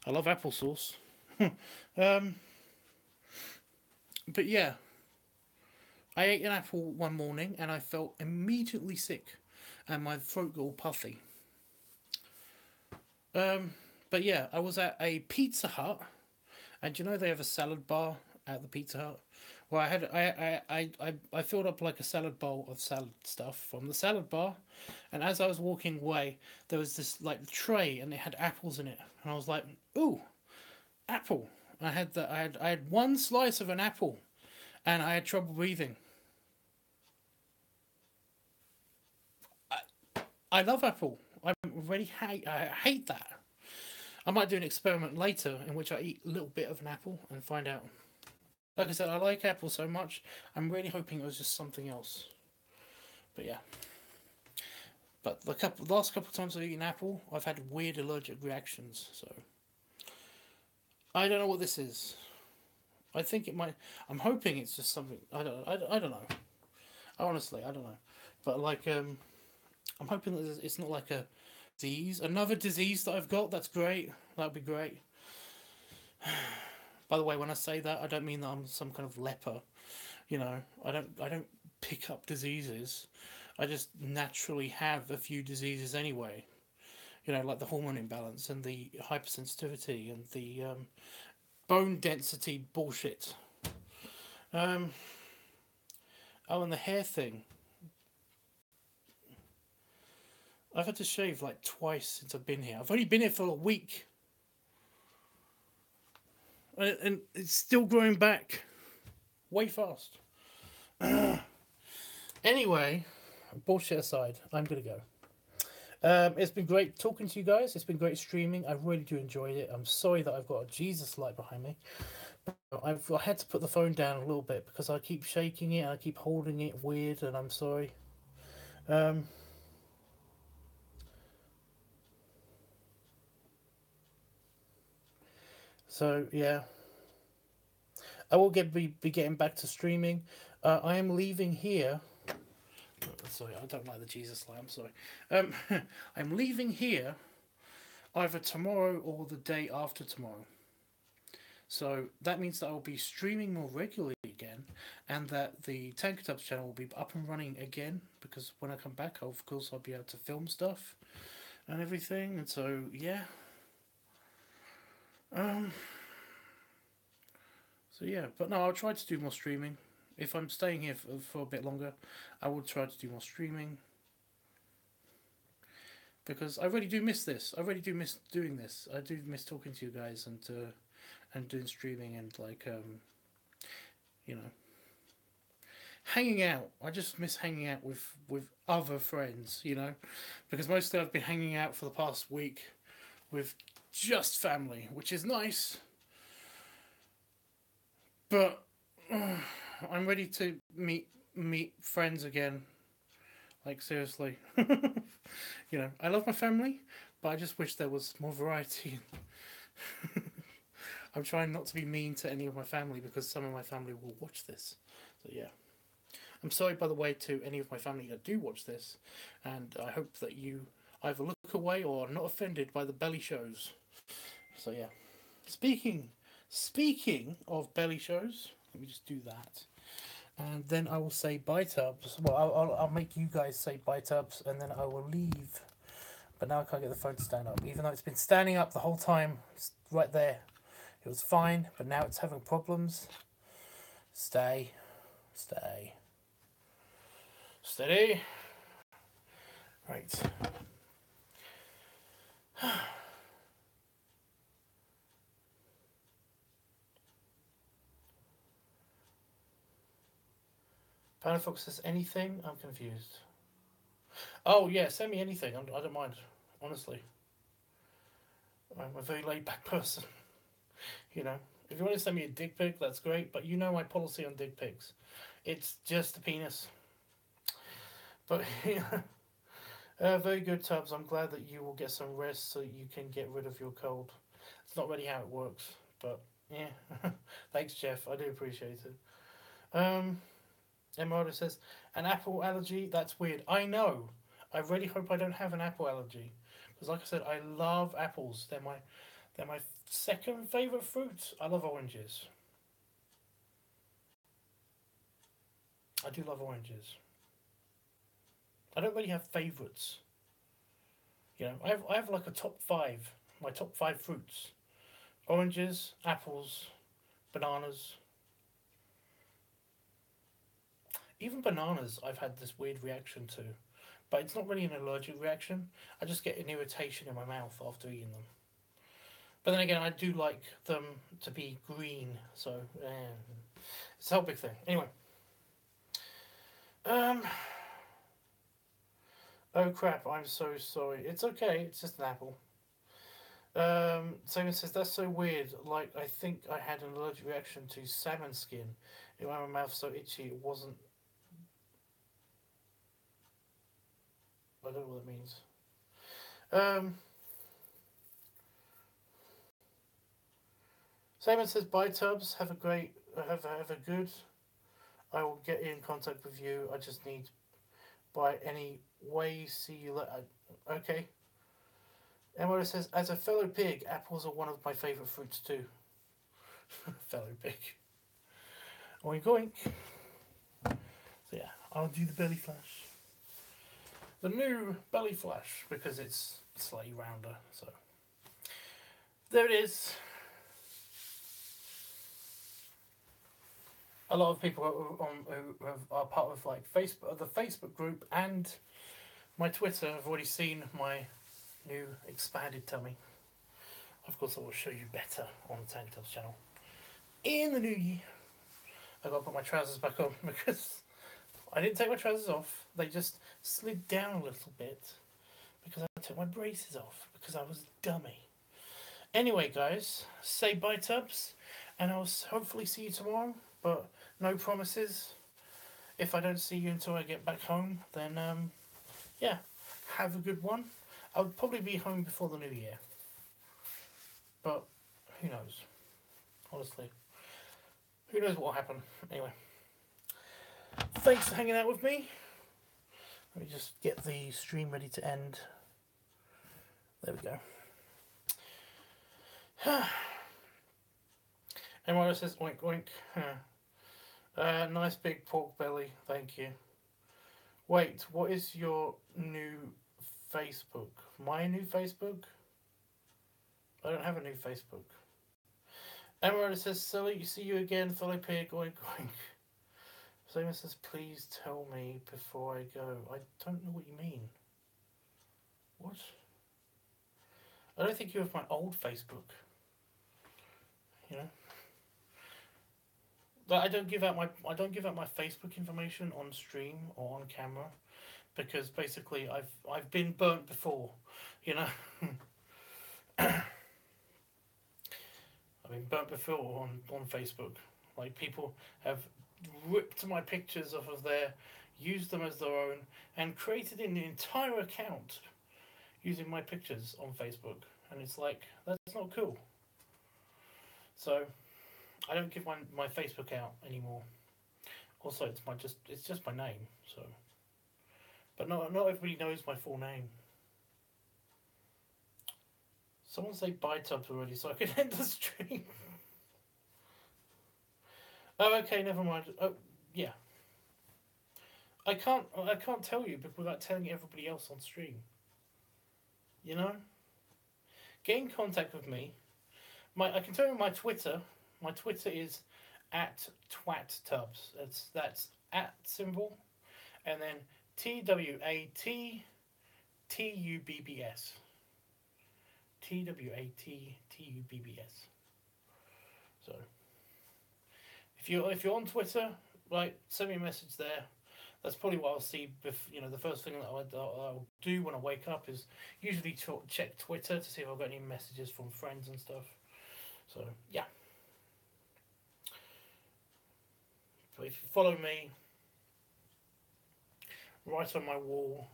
Speaker 1: I love applesauce. But yeah. I ate an apple one morning and I felt immediately sick. And my throat got all puffy. But yeah, I was at a Pizza Hut. And you know they have a salad bar at the Pizza Hut? Well, I filled up like a salad bowl of salad stuff from the salad bar, and as I was walking away, there was this like tray, and it had apples in it, and I was like, "Ooh, apple!" I had one slice of an apple, and I had trouble breathing. I love apple. I hate that. I might do an experiment later in which I eat a little bit of an apple and find out. Like I said, I like apple so much, I'm really hoping it was just something else. But yeah. But the last couple of times I've eaten apple, I've had weird allergic reactions, so I don't know what this is. I think it might. I'm hoping it's just something. I don't know. Honestly, I don't know. But like, I'm hoping that it's not like a disease, another disease that I've got. That's great. That'd be great. By the way, when I say that, I don't mean that I'm some kind of leper. You know, I don't pick up diseases. I just naturally have a few diseases anyway. You know, like the hormone imbalance and the hypersensitivity and the bone density bullshit. Oh, and the hair thing. I've had to shave like twice since I've been here. I've only been here for a week. And it's still growing back. way fast. Anyway, bullshit aside, I'm gonna go. It's been great talking to you guys. It's been great streaming. I really do enjoy it. I'm sorry that I've got a Jesus light behind me. I had to put the phone down a little bit because I keep shaking it and I keep holding it weird, and I'm sorry. So yeah, I will be getting back to streaming. I am leaving here. Sorry, I don't like the Jesus light. I'm sorry. I'm leaving here either tomorrow or the day after tomorrow. So that means that I will be streaming more regularly again, and that the LiveTUBBS channel will be up and running again. Because when I come back, of course, I'll be able to film stuff and everything. And so yeah. So yeah, but no, I'll try to do more streaming. If I'm staying here for a bit longer, I will try to do more streaming. Because I really do miss this. I really do miss doing this. I do miss talking to you guys and doing streaming and like you know, hanging out. I just miss hanging out with other friends, you know, because mostly I've been hanging out for the past week with just family, which is nice. But I'm ready to meet friends again. Like seriously, you know, I love my family, but I just wish there was more variety. I'm trying not to be mean to any of my family because some of my family will watch this. So yeah, I'm sorry by the way to any of my family that do watch this, and I hope that you either look away or are not offended by the belly shows. So yeah, speaking of belly shows, let me just do that. And then I will say bye tubs. Well, I'll make you guys say bye tubs, and then I will leave. But now I can't get the phone to stand up, even though it's been standing up the whole time. It's right there. It was fine, but now it's having problems. Stay. Steady. Right. Panafox says anything? I'm confused. Oh yeah, send me anything. I don't mind, honestly. I'm a very laid back person. You know, if you want to send me a dick pic, that's great. But you know my policy on dick pics. It's just a penis. But yeah, very good, Tubbs. I'm glad that you will get some rest so you can get rid of your cold. It's not really how it works, but yeah. Thanks, Jeff. I do appreciate it. Emerald says, an apple allergy? That's weird. I know. I really hope I don't have an apple allergy. Because like I said, I love apples. They're my second favourite fruit. I love oranges. I do love oranges. I don't really have favourites. You know, I have like a top five. My top five fruits. Oranges, apples, bananas. Even bananas I've had this weird reaction to. But it's not really an allergic reaction. I just get an irritation in my mouth after eating them. But then again, I do like them to be green. So, it's a whole big thing. Anyway. Oh crap, I'm so sorry. It's okay, it's just an apple. Simon says, that's so weird. Like, I think I had an allergic reaction to salmon skin. It made my mouth so itchy it wasn't. I don't know what that means. Simon says, bye Tubbs, have a great, have a good. I will get in contact with you. I just need by any way. See you later. Okay. Emma says, as a fellow pig, apples are one of my favourite fruits too. Fellow pig. Oink oink. So yeah, I'll do the belly flash. The new belly flash, because it's slightly rounder, so. There it is. A lot of people who are part of like Facebook, the Facebook group, and my Twitter have already seen my new expanded tummy. Of course, I will show you better on the LiveTUBBS channel in the new year. I gotta put my trousers back on because I didn't take my trousers off. They just slid down a little bit because I took my braces off because I was a dummy. Anyway, guys, say bye, Tubbs, and I'll hopefully see you tomorrow, but no promises. If I don't see you until I get back home, then, yeah, have a good one. I'll probably be home before the new year, but who knows, honestly. Who knows what will happen. Anyway, thanks for hanging out with me. Let me just get the stream ready to end. There we go. Everyone says oink oink. Nice big pork belly, thank you. Wait, what is your new Facebook? My new Facebook? I don't have a new Facebook. Emerald says, Sully, see you again, fellow pig, oink oink. Simon says, please tell me before I go. I don't know what you mean. What? I don't think you have my old Facebook. You know? But I don't give out my Facebook information on stream or on camera because basically I've been burnt before, you know. I've been burnt before on Facebook. Like people have ripped my pictures off of there, used them as their own, and created an entire account using my pictures on Facebook. And it's like, that's not cool. So I don't give my Facebook out anymore. Also, it's just my name. So, but not everybody knows my full name. Someone say bye, Tubbs, already, so I can end the stream. Oh, okay, never mind. Oh, yeah. I can't tell you without telling everybody else on stream. You know? Get in contact with me. I can tell you my Twitter. My Twitter is @TwatTubbs. That's @ symbol, and then TWATTUBBS. TWATTUBBS. So, if you're on Twitter, like, send me a message there. That's probably what I'll see. The first thing that I'll do when I wake up is usually check Twitter to see if I've got any messages from friends and stuff. So yeah. But if you follow me, write on my wall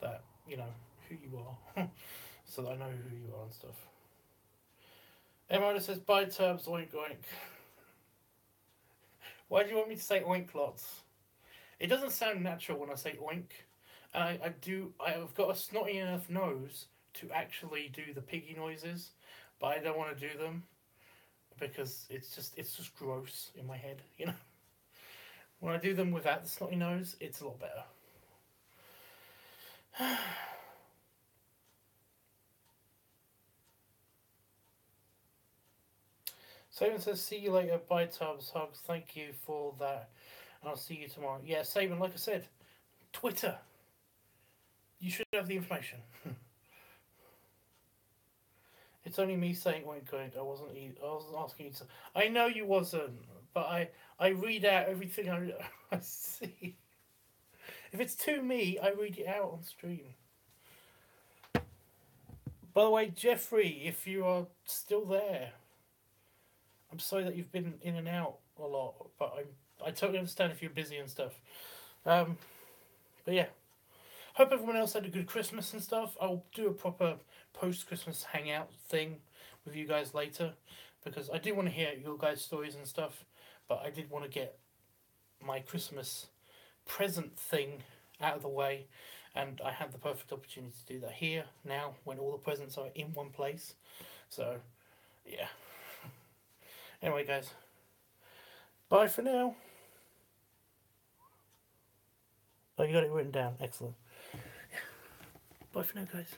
Speaker 1: that you know who you are, so that I know who you are and stuff. Emma says bye, Tubbs, oink oink. Why do you want me to say oink lots? It doesn't sound natural when I say oink. And I've got a snotty enough nose to actually do the piggy noises, but I don't want to do them because it's just gross in my head, you know. When I do them without the snotty nose, it's a lot better. Saban says, see you later. Bye, Tubbs. Hugs. Thank you for that. And I'll see you tomorrow. Yeah, Saban, like I said, Twitter. You should have the information. It's only me saying oink oink. I wasn't asking you to. I know you wasn't, but I read out everything I see. If it's to me, I read it out on stream. By the way, Jeffrey, if you are still there, I'm sorry that you've been in and out a lot, but I totally understand if you're busy and stuff. But yeah, hope everyone else had a good Christmas and stuff. I'll do a proper post-Christmas hangout thing with you guys later, because I do want to hear your guys' stories and stuff, but I did want to get my Christmas present thing out of the way, and I had the perfect opportunity to do that here, now, when all the presents are in one place. So, yeah. Anyway, guys, bye for now. Oh, you got it written down. Excellent. Bye for now, guys.